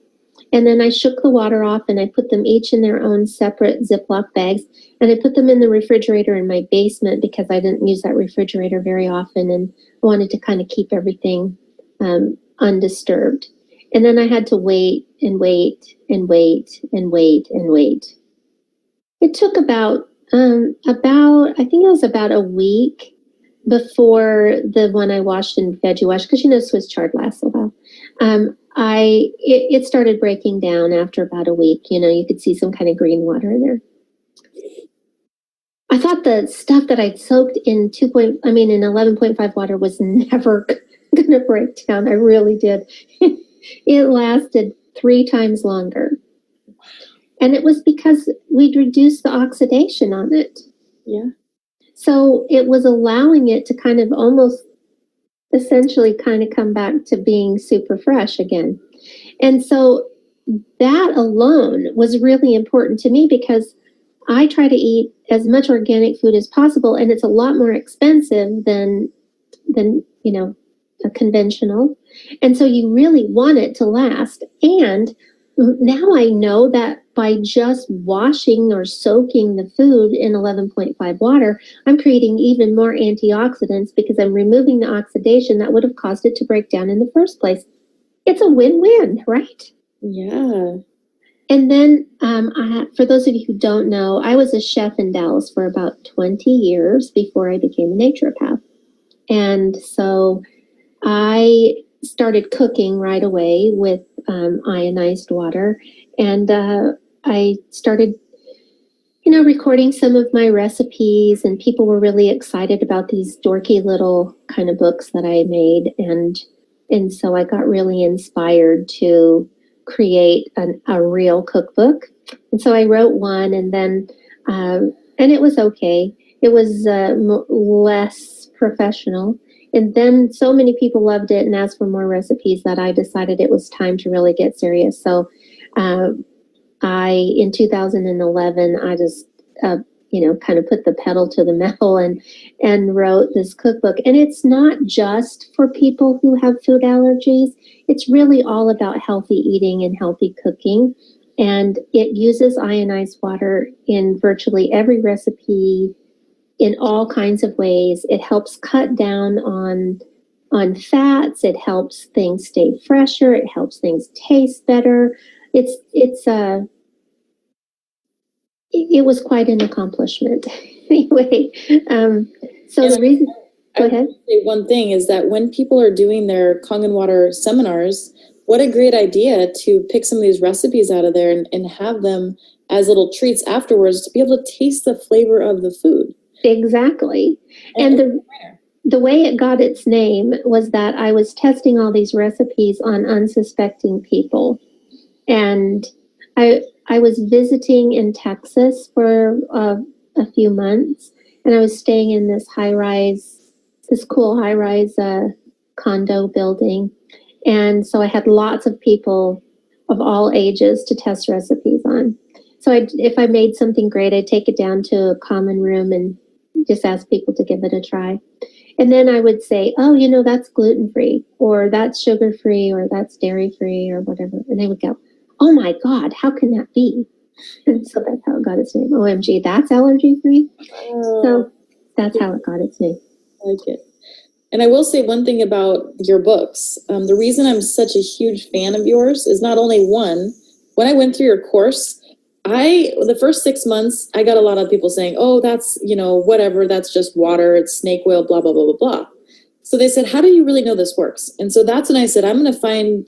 And then I shook the water off and I put them each in their own separate Ziploc bags. And I put them in the refrigerator in my basement because I didn't use that refrigerator very often and wanted to kind of keep everything undisturbed. And then I had to wait and wait and wait and wait and wait. It took about I think it was about a week before the one I washed in veggie wash, because Swiss chard lasts a while. It started breaking down after about a week. You could see some kind of green water in there. I thought the stuff that I'd soaked in 11.5 water was never going to break down. I really did. It lasted 3 times longer. And it was because we'd reduced the oxidation on it. Yeah. So it was allowing it to kind of almost essentially kind of come back to being super fresh again. And so that alone was really important to me because I try to eat as much organic food as possible, and it's a lot more expensive than a conventional. And so you really want it to last. And now I know that by just washing or soaking the food in 11.5 water, I'm creating even more antioxidants because I'm removing the oxidation that would have caused it to break down in the first place. It's a win-win, right? Yeah. And then for those of you who don't know, I was a chef in Dallas for about 20 years before I became a naturopath. And so I started cooking right away with ionized water. And I started, recording some of my recipes, and people were really excited about these dorky little kind of books that I made. And so I got really inspired to create a real cookbook. And so I wrote one, and then, and it was okay. It was less professional. And then so many people loved it and asked for more recipes that I decided it was time to really get serious. So in 2011, I just, kind of put the pedal to the metal and wrote this cookbook. And it's not just for people who have food allergies. It's really all about healthy eating and healthy cooking. And it uses ionized water in virtually every recipe in all kinds of ways. It helps cut down on fats. It helps things stay fresher. It helps things taste better. It was quite an accomplishment. Anyway, so and the reason. Go ahead. Say one thing is that when people are doing their Kangen water seminars, what a great idea to pick some of these recipes out of there and have them as little treats afterwards to be able to taste the flavor of the food. Exactly. And the way it got its name was that I was testing all these recipes on unsuspecting people. And I was visiting in Texas for a few months, and I was staying in this cool high-rise condo building. And so I had lots of people of all ages to test recipes on. So if I made something great, I'd take it down to a common room and just ask people to give it a try. And then I would say, oh, that's gluten-free, or that's sugar-free, or that's dairy-free, or whatever. And they would go, oh my God, how can that be? And so that's how it got its name. OMG, that's allergy free. So that's how it got its name. I like it. And I will say one thing about your books. The reason I'm such a huge fan of yours is not only one, when I went through your course, the first 6 months, I got a lot of people saying, oh, that's, whatever, that's just water, it's snake oil, blah, blah, blah, blah, blah. So they said, how do you really know this works? And so that's when I said, I'm going to find,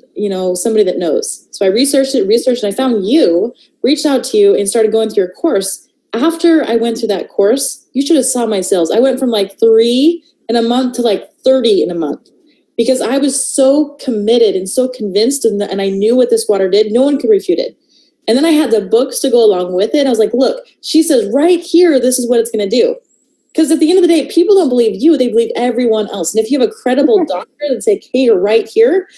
somebody that knows. So I researched, and I found you, reached out to you and started going through your course. After I went through that course, you should have saw my sales. I went from like 3 in a month to like 30 in a month because I was so committed and so convinced and I knew what this water did. No one could refute it. And then I had the books to go along with it. I was like, look, she says right here, this is what it's going to do. Because at the end of the day, people don't believe you, they believe everyone else. And if you have a credible doctor that's like, hey, you're right here,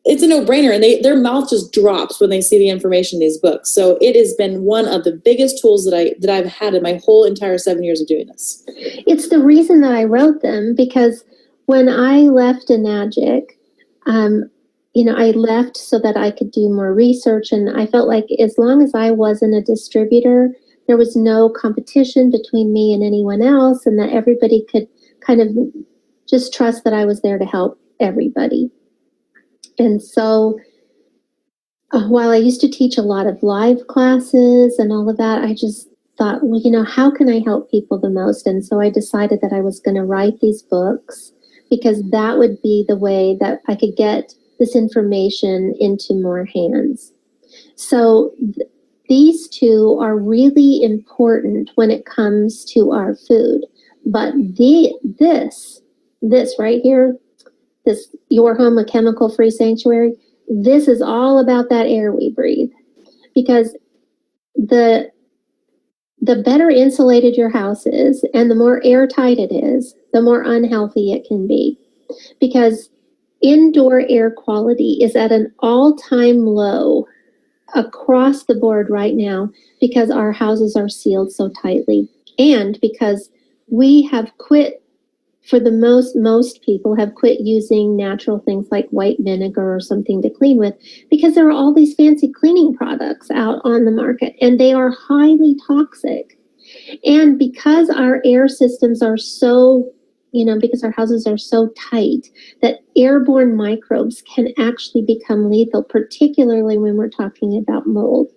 it's a no-brainer. And their mouth just drops when they see the information in these books. So it has been one of the biggest tools that I've had in my whole entire 7 years of doing this. It's the reason that I wrote them, because when I left Enagic, I left so that I could do more research. And I felt like as long as I wasn't a distributor, there was no competition between me and anyone else, and that everybody could kind of just trust that I was there to help everybody. And so while I used to teach a lot of live classes and all of that, I just thought, well, how can I help people the most? And so I decided that I was going to write these books because that would be the way that I could get this information into more hands. So these two are really important when it comes to our food. But this right here, this Your Home, a Chemical-Free Sanctuary, this is all about that air we breathe. Because the better insulated your house is and the more airtight it is, the more unhealthy it can be. Because indoor air quality is at an all-time low across the board right now because our houses are sealed so tightly, and because we have quit, for the most people have quit using natural things like white vinegar or something to clean with, because there are all these fancy cleaning products out on the market and they are highly toxic. And because our air systems are so because our houses are so tight, that airborne microbes can actually become lethal, particularly when we're talking about mold.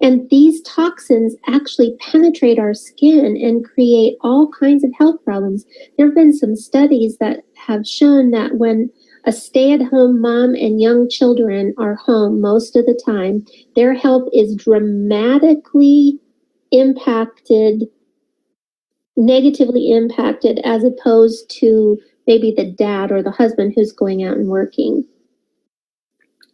And these toxins actually penetrate our skin and create all kinds of health problems. There have been some studies that have shown that when a stay-at-home mom and young children are home most of the time, their health is dramatically negatively impacted, as opposed to maybe the dad or the husband who's going out and working.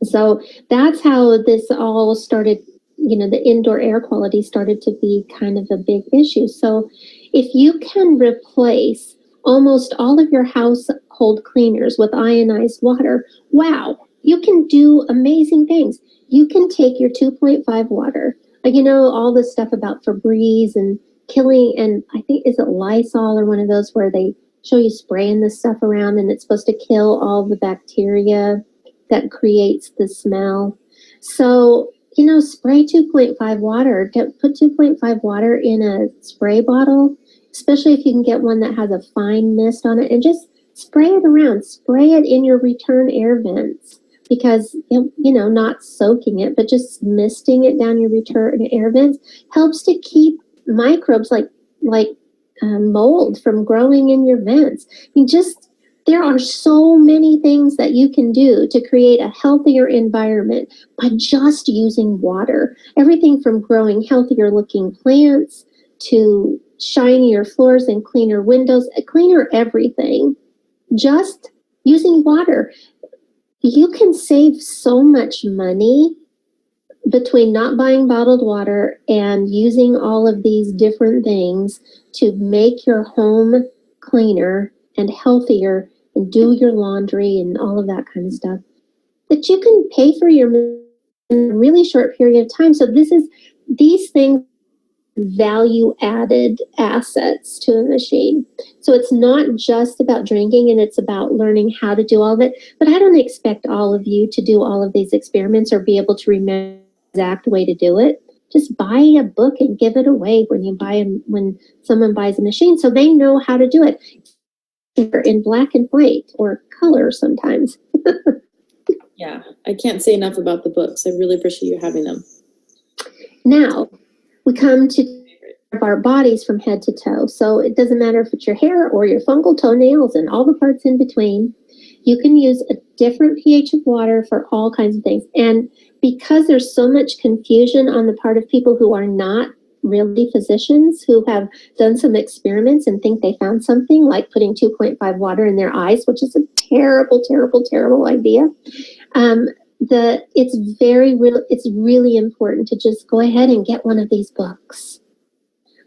So that's how this all started. The indoor air quality started to be kind of a big issue. So if you can replace almost all of your household cleaners with ionized water, wow, you can do amazing things. You can take your 2.5 water, all this stuff about Febreze and killing, and I think, is it Lysol or one of those where they show you spraying this stuff around and it's supposed to kill all the bacteria that creates the smell. So, spray 2.5 water, put 2.5 water in a spray bottle, especially if you can get one that has a fine mist on it, and just spray it around, spray it in your return air vents, because, not soaking it, but just misting it down your return air vents helps to keep microbes like mold from growing in your vents. There are so many things that you can do to create a healthier environment by just using water. Everything from growing healthier looking plants to shinier floors and cleaner windows, cleaner everything. Just using water. You can save so much money between not buying bottled water and using all of these different things to make your home cleaner and healthier and do your laundry and all of that kind of stuff, that you can pay for your in a really short period of time. So these things value added assets to a machine. So it's not just about drinking, and it's about learning how to do all of it. But I don't expect all of you to do all of these experiments or be able to remember the exact way to do it. just buy a book and give it away when someone buys a machine, so they know how to do it in black and white or color sometimes. Yeah, I can't say enough about the books. I really appreciate you having them. Now, we come to our bodies from head to toe. So it doesn't matter if it's your hair or your fungal toenails and all the parts in between. You can use a different pH of water for all kinds of things. And because there's so much confusion on the part of people who are not really physicians, who have done some experiments and think they found something, like putting 2.5 water in their eyes, which is a terrible, terrible, terrible idea. It's really important to just go ahead and get one of these books,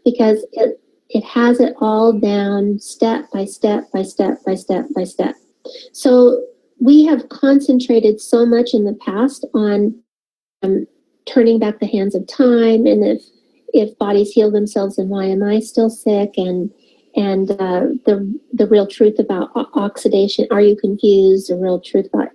because it has it all down step by step by step by step by step. So we have concentrated so much in the past on turning back the hands of time, and if bodies heal themselves, then why am I still sick? And the real truth about oxidation. Are you confused? The real truth about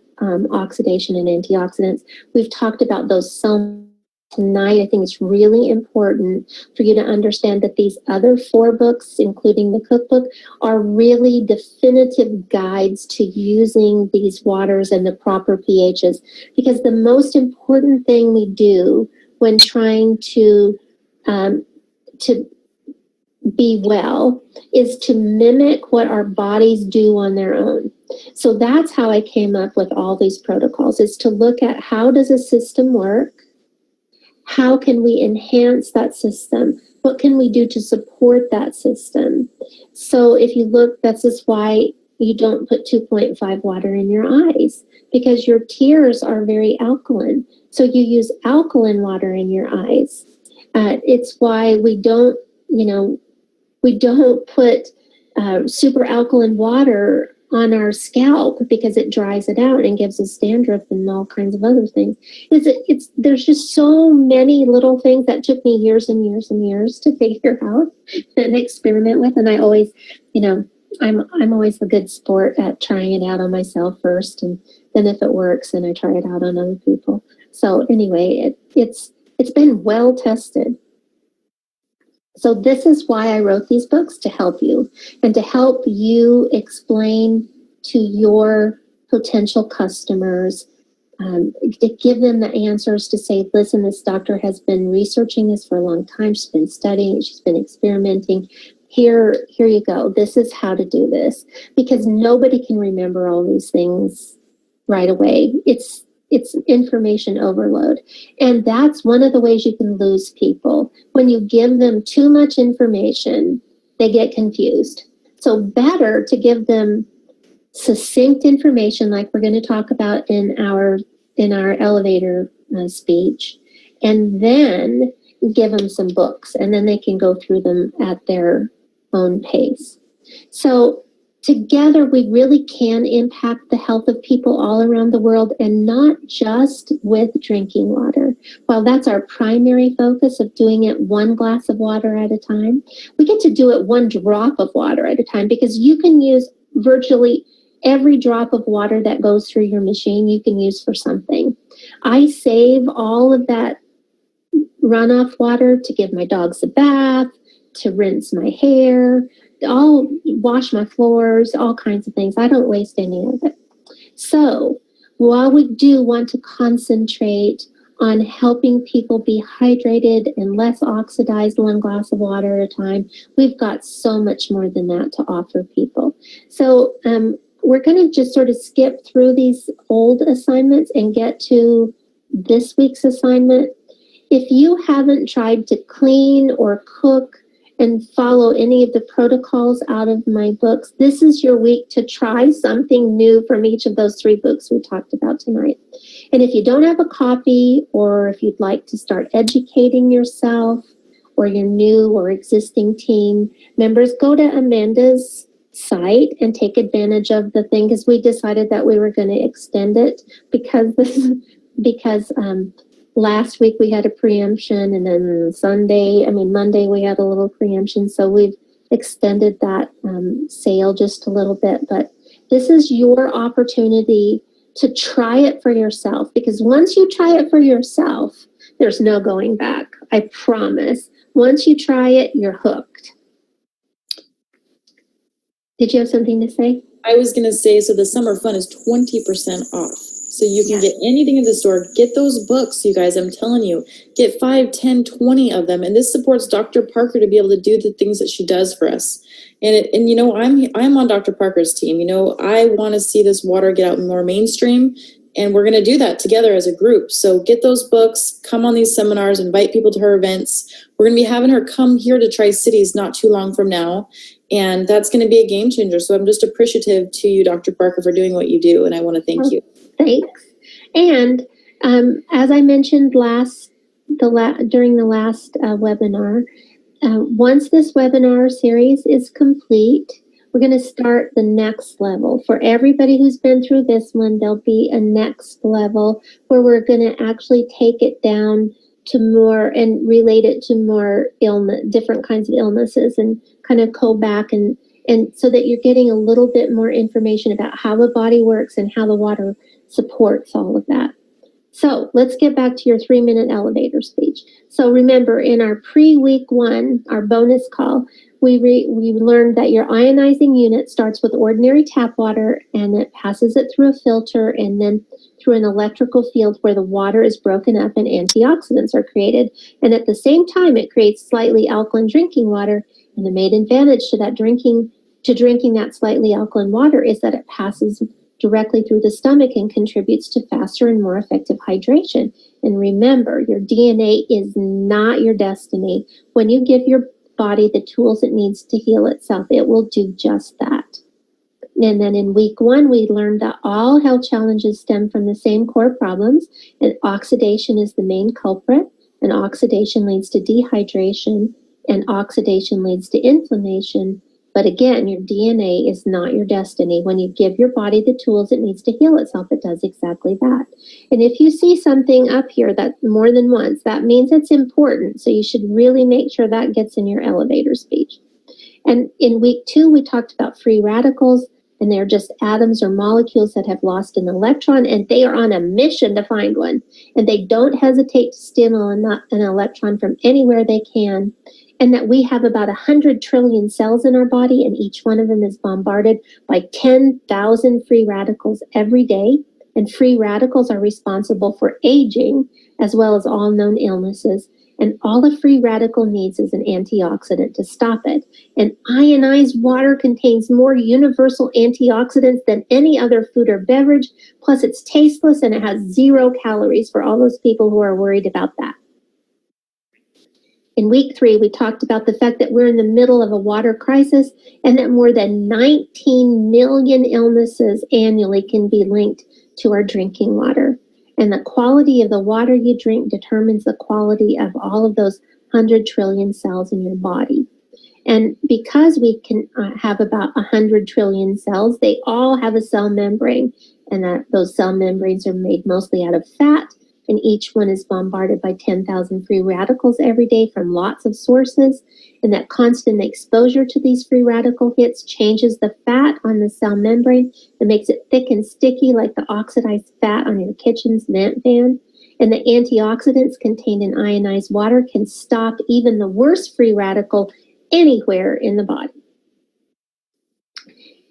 oxidation and antioxidants. We've talked about those so tonight. I think it's really important for you to understand that these other 4 books, including the cookbook, are really definitive guides to using these waters and the proper pHs. Because the most important thing we do when trying to be well is to mimic what our bodies do on their own. So that's how I came up with all these protocols, is to look at how does a system work? How can we enhance that system? What can we do to support that system? So if you look, that's just why you don't put 2.5 water in your eyes, because your tears are very alkaline. So you use alkaline water in your eyes. It's why we don't put super alkaline water on our scalp, because it dries it out and gives us dandruff and all kinds of other things. There's just so many little things that took me years and years and years to figure out and experiment with. And I always, I'm always a good sport at trying it out on myself first, and then if it works, then I try it out on other people. So anyway, it's been well tested. So this is why I wrote these books, to help you, and to help you explain to your potential customers, to give them the answers, to say, listen, this doctor has been researching this for a long time. She's been studying, she's been experimenting. Here you go. This is how to do this, because nobody can remember all these things right away. It's information overload. And that's one of the ways you can lose people. When you give them too much information, they get confused. So better to give them succinct information, like we're going to talk about in our elevator speech, and then give them some books, and then they can go through them at their own pace. So together, we really can impact the health of people all around the world, and not just with drinking water. While that's our primary focus of doing it 1 glass of water at a time, we get to do it 1 drop of water at a time, because you can use virtually every drop of water that goes through your machine, you can use for something. I save all of that runoff water to give my dogs a bath, to rinse my hair, I'll wash my floors, all kinds of things. I don't waste any of it. So while we do want to concentrate on helping people be hydrated and less oxidized 1 glass of water at a time, we've got so much more than that to offer people. So we're going to just sort of skip through these old assignments and get to this week's assignment. If you haven't tried to clean or cook and follow any of the protocols out of my books, this is your week to try something new from each of those 3 books we talked about tonight. And if you don't have a copy, or if you'd like to start educating yourself or your new or existing team members, go to Amanda's site and take advantage of the thing, because we decided that we were going to extend it because last week we had a preemption, and then Monday we had a little preemption. So we've extended that sale just a little bit. But this is your opportunity to try it for yourself, because once you try it for yourself, There's no going back. I promise. Once you try it, you're hooked. Did you have something to say? I was going to say, so the summer fun is 20% off. So you can get anything in the store. Get those books, you guys. I'm telling you, get 5, 10, 20 of them. And this supports Dr. Parker to be able to do the things that she does for us. And you know, I'm on Dr. Parker's team. You know, I want to see this water get out more mainstream. And we're going to do that together as a group. So get those books, come on these seminars, invite people to her events. We're going to be having her come here to Tri-Cities not too long from now. And that's going to be a game changer. So I'm just appreciative to you, Dr. Parker, for doing what you do. And I want to thank you. Thanks. And as I mentioned during the last webinar, once this webinar series is complete, we're going to start the next level. For everybody who's been through this one, there'll be a next level where we're going to actually take it down to more and relate it to more different kinds of illnesses, and kind of go back and so that you're getting a little bit more information about how the body works and how the water supports all of that. So let's get back to your 3-minute elevator speech. So remember, in our pre-week 1, our bonus call, we learned that your ionizing unit starts with ordinary tap water, and it passes it through a filter and then through an electrical field where the water is broken up and antioxidants are created. And at the same time, it creates slightly alkaline drinking water. And the main advantage to drinking that slightly alkaline water is that it passes directly through the stomach and contributes to faster and more effective hydration. And remember, your DNA is not your destiny. When you give your body the tools it needs to heal itself, it will do just that. And then in week 1, we learned that all health challenges stem from the same core problems, and oxidation is the main culprit, and oxidation leads to dehydration, and oxidation leads to inflammation. But again, your DNA is not your destiny. When you give your body the tools it needs to heal itself, it does exactly that. And if you see something up here that more than once, that means it's important. So you should really make sure that gets in your elevator speech. And in week 2, we talked about free radicals, and they're just atoms or molecules that have lost an electron, and they are on a mission to find one. And they don't hesitate to steal an electron from anywhere they can. And that we have about 100 trillion cells in our body, and each one of them is bombarded by 10,000 free radicals every day. And free radicals are responsible for aging as well as all known illnesses. And all a free radical needs is an antioxidant to stop it. And ionized water contains more universal antioxidants than any other food or beverage. Plus, it's tasteless and it has 0 calories for all those people who are worried about that. In week 3, we talked about the fact that we're in the middle of a water crisis and that more than 19 million illnesses annually can be linked to our drinking water. And the quality of the water you drink determines the quality of all of those 100 trillion cells in your body. And because we can have about 100 trillion cells, they all have a cell membrane. And those cell membranes are made mostly out of fat. And each one is bombarded by 10,000 free radicals every day from lots of sources. And that constant exposure to these free radical hits changes the fat on the cell membrane. It makes it thick and sticky like the oxidized fat on your kitchen's vent fan. And the antioxidants contained in ionized water can stop even the worst free radical anywhere in the body.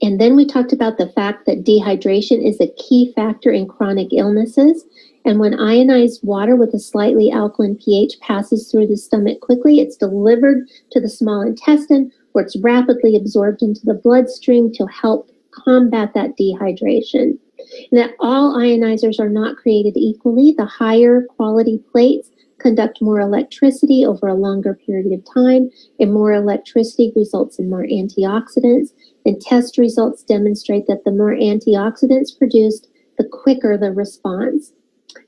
And then we talked about the fact that dehydration is a key factor in chronic illnesses. And when ionized water with a slightly alkaline pH passes through the stomach quickly, it's delivered to the small intestine, where it's rapidly absorbed into the bloodstream to help combat that dehydration. And that all ionizers are not created equally. The higher quality plates conduct more electricity over a longer period of time, and more electricity results in more antioxidants. And test results demonstrate that the more antioxidants produced, the quicker the response.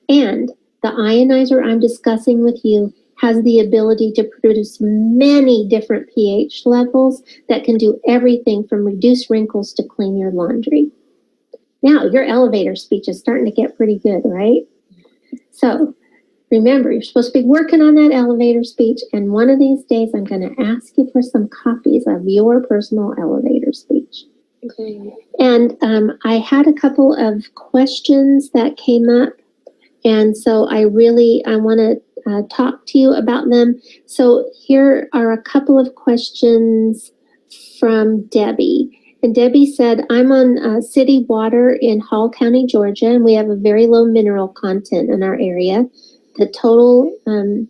And the ionizer I'm discussing with you has the ability to produce many different pH levels that can do everything from reduce wrinkles to clean your laundry. Now, your elevator speech is starting to get pretty good, right? So remember, you're supposed to be working on that elevator speech, and one of these days I'm going to ask you for some copies of your personal elevator speech. Okay. And I had a couple of questions that came up, and so I want to talk to you about them. So here are a couple of questions from Debbie. And Debbie said, I'm on city water in Hall County, Georgia, and we have a very low mineral content in our area. The total, the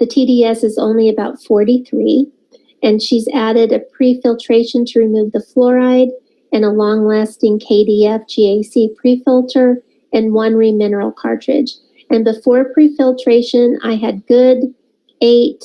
TDS is only about 43, and she's added a pre-filtration to remove the fluoride and a long-lasting KDF GAC pre-filter and one remineral cartridge. And before pre-filtration, I had good 8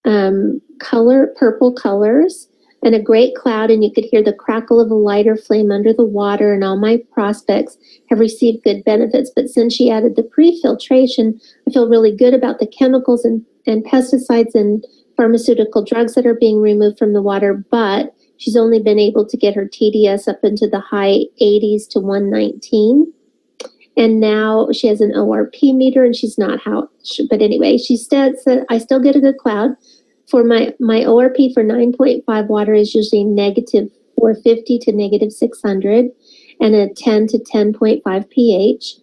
purple colors and a great cloud, and you could hear the crackle of a lighter flame under the water, and all my prospects have received good benefits. But since she added the pre-filtration, I feel really good about the chemicals and pesticides and pharmaceutical drugs that are being removed from the water, but she's only been able to get her TDS up into the high 80s to 119. And now she has an ORP meter, and she's not how, but anyway, she said, I still get a good cloud. For my ORP for 9.5 water is usually negative 450 to negative 600 and a 10 to 10.5 pH.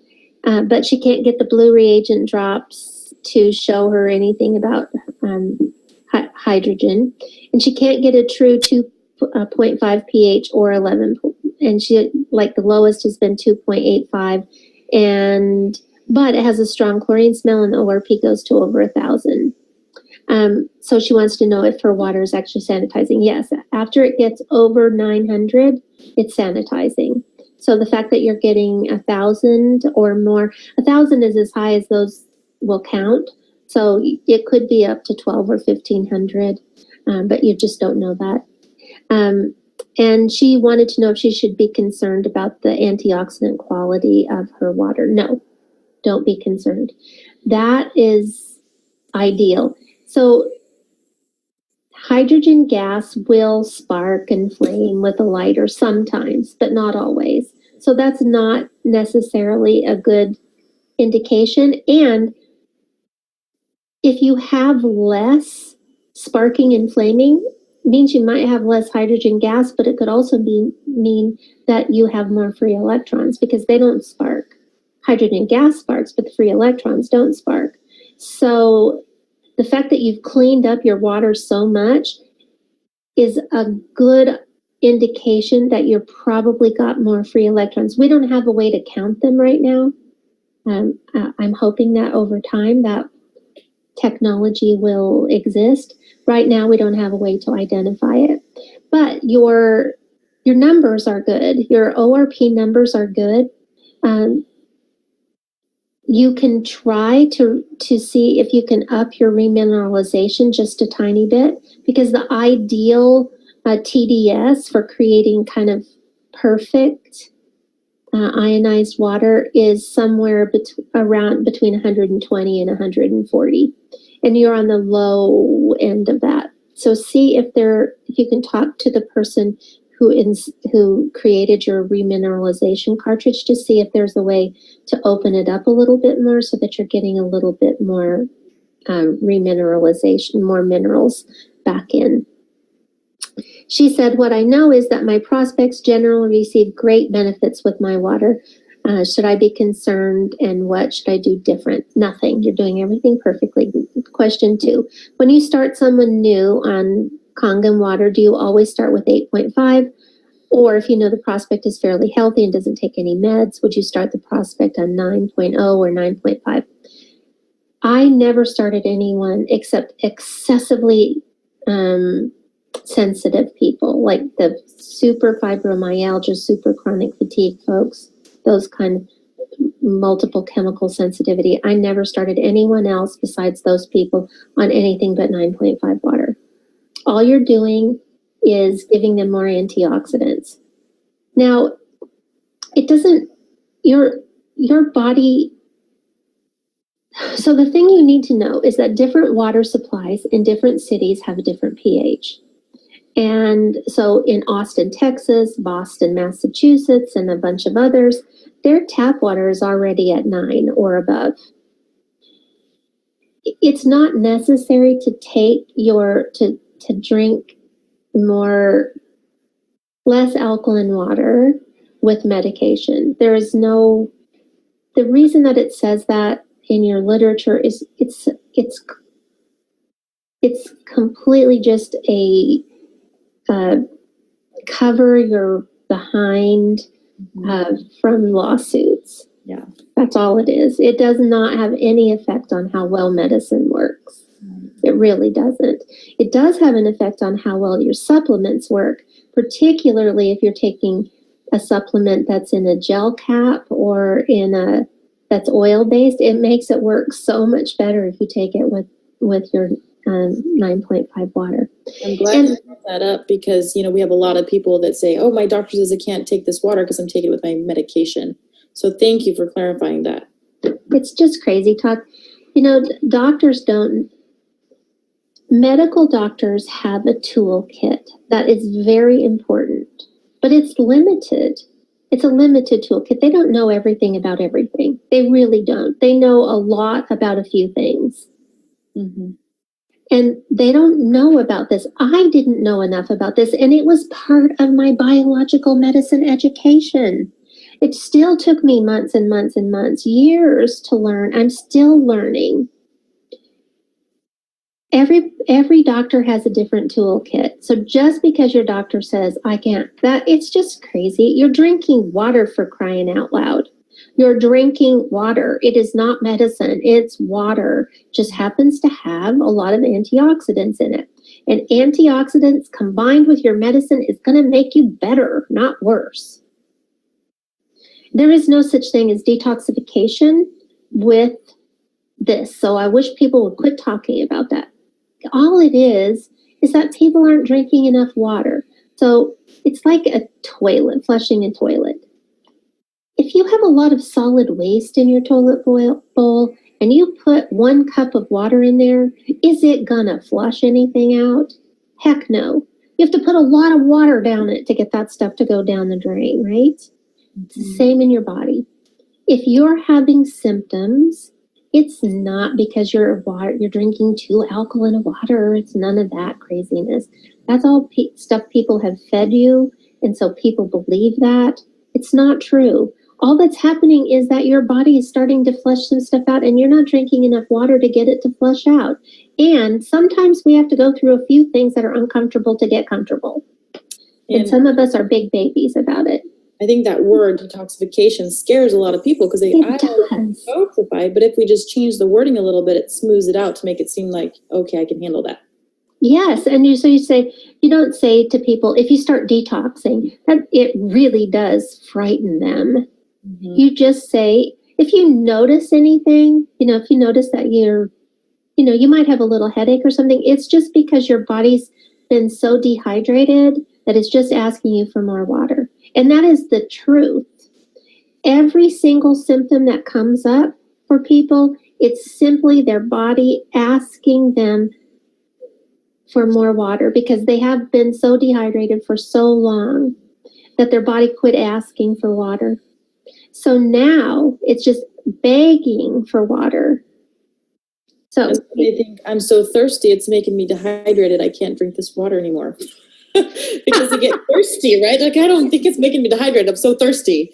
But she can't get the blue reagent drops to show her anything about hydrogen. And she can't get a true 2.5 pH or 11. And she, like, the lowest has been 2.85. But it has a strong chlorine smell, and the ORP goes to over 1,000. So she wants to know if her water is actually sanitizing. Yes, after it gets over 900, it's sanitizing. So the fact that you're getting 1,000 or more, 1,000 is as high as those will count. So it could be up to 12 or 1,500, but you just don't know that. And she wanted to know if she should be concerned about the antioxidant quality of her water. No, don't be concerned. That is ideal. So hydrogen gas will spark and flame with a lighter sometimes, but not always. So that's not necessarily a good indication. And if you have less sparking and flaming, means you might have less hydrogen gas, but it could also mean that you have more free electrons, because they don't spark. Hydrogen gas sparks, but the free electrons don't spark. So the fact that you've cleaned up your water so much is a good indication that you're probably got more free electrons. We don't have a way to count them right now. I'm hoping that over time that technology will exist. Right now, we don't have a way to identify it. But your numbers are good. Your ORP numbers are good. You can try to see if you can up your remineralization just a tiny bit, because the ideal TDS for creating kind of perfect ionized water is somewhere around between 120 and 140, and you're on the low end of that. So see if you can talk to the person who created your remineralization cartridge to see if there's a way to open it up a little bit more so that you're getting a little bit more remineralization, more minerals back in. She said, what I know is that my prospects generally receive great benefits with my water. Should I be concerned, and what should I do different? Nothing. You're doing everything perfectly. Question 2, when you start someone new on Kangen water, do you always start with 8.5? Or if you know the prospect is fairly healthy and doesn't take any meds, would you start the prospect on 9.0 or 9.5? I never started anyone except excessively sensitive people, like the super fibromyalgia, super chronic fatigue folks, those kind of multiple chemical sensitivity. I never started anyone else besides those people on anything but 9.5 water. All you're doing is giving them more antioxidants. Now, it doesn't, your body, so the thing you need to know is that different water supplies in different cities have a different pH. And so in Austin, Texas, Boston, Massachusetts, and a bunch of others, their tap water is already at 9 or above. It's not necessary to take to drink less alkaline water with medication. There is the reason that it says that in your literature is it's it's completely just a cover your behind from lawsuits. Yeah. That's all it is. It does not have any effect on how well medicine works. It really doesn't. It does have an effect on how well your supplements work, particularly if you're taking a supplement that's in a gel cap or that's oil based. It makes it work so much better if you take it with your 9.5 water. I'm glad you brought that up because, we have a lot of people that say, oh, my doctor says I can't take this water because I'm taking it with my medication. So thank you for clarifying that. It's just crazy talk. Medical doctors have a toolkit that is very important, but it's limited. It's a limited toolkit. They don't know everything about everything. They really don't. They know a lot about a few things. Mm-hmm. And they don't know about this. I didn't know enough about this, and it was part of my biological medicine education. It still took me months and months and months, years to learn. I'm still learning. Every doctor has a different toolkit. So just because your doctor says, I can't, it's just crazy. You're drinking water, for crying out loud. You're drinking water. It is not medicine. It's water. Just happens to have a lot of antioxidants in it. And antioxidants combined with your medicine is going to make you better, not worse. There is no such thing as detoxification with this. So I wish people would quit talking about that. All it is that people aren't drinking enough water. So it's like a toilet, flushing a toilet. If you have a lot of solid waste in your toilet bowl and you put 1 cup of water in there, is it gonna flush anything out? Heck no. You have to put a lot of water down it to get that stuff to go down the drain, right? It's the same in your body. If you're having symptoms, it's not because you're drinking too alkaline water. It's none of that craziness. That's all stuff people have fed you, and so people believe that. It's not true. All that's happening is that your body is starting to flush some stuff out, and you're not drinking enough water to get it to flush out. And sometimes we have to go through a few things that are uncomfortable to get comfortable. And some of us are big babies about it. I think that word detoxification scares a lot of people because I don't detoxify, but if we just change the wording a little bit, it smooths it out to make it seem like, okay, I can handle that. Yes, and you don't say to people, if you start detoxing, that it really does frighten them. Mm-hmm. You just say, if you notice anything, if you notice that you might have a little headache or something, it's just because your body's been so dehydrated that it's just asking you for more water. And that is the truth. Every single symptom that comes up for people, it's simply their body asking them for more water because they have been so dehydrated for so long that their body quit asking for water. So now it's just begging for water. So I think I'm so thirsty, it's making me dehydrated. I can't drink this water anymore. Because you get thirsty, right? Like, I don't think it's making me dehydrated. I'm so thirsty.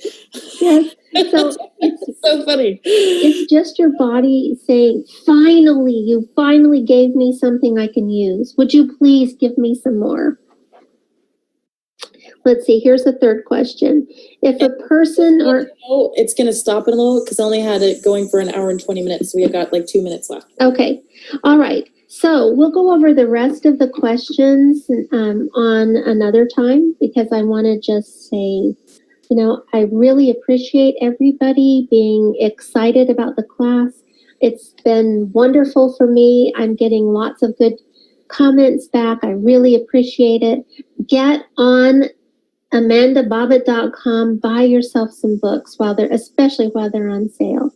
Yes. So it's so funny. It's just your body saying, you finally gave me something I can use. Would you please give me some more? Let's see. Here's the third question. If a person it's going to stop in a little because I only had it going for an hour and 20 minutes. So we have got like 2 minutes left. Okay. All right. So we'll go over the rest of the questions on another time because I want to just say, I really appreciate everybody being excited about the class. It's been wonderful for me. I'm getting lots of good comments back. I really appreciate it. Get on amandabobbitt.com. Buy yourself some books especially while they're on sale.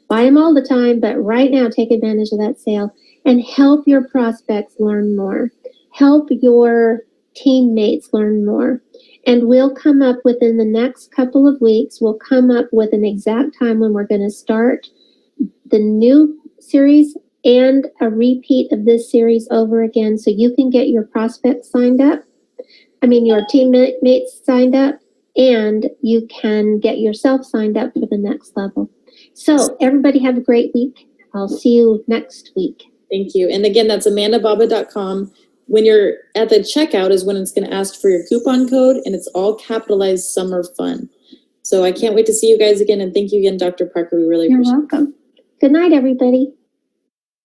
Buy them all the time, but right now take advantage of that sale and help your prospects learn more. Help your teammates learn more. And we'll come up within the next couple of weeks, we'll come up with an exact time when we're going to start the new series and a repeat of this series over again so you can get your prospects signed up. Your teammates signed up, and you can get yourself signed up for the next level. So everybody have a great week. I'll see you next week. Thank you. And again, that's amandababa.com. When you're at the checkout is when it's going to ask for your coupon code, and it's all capitalized summer fun. So I can't wait to see you guys again. And thank you again, Dr. Parker. We really appreciate it. You're welcome. Good night, everybody.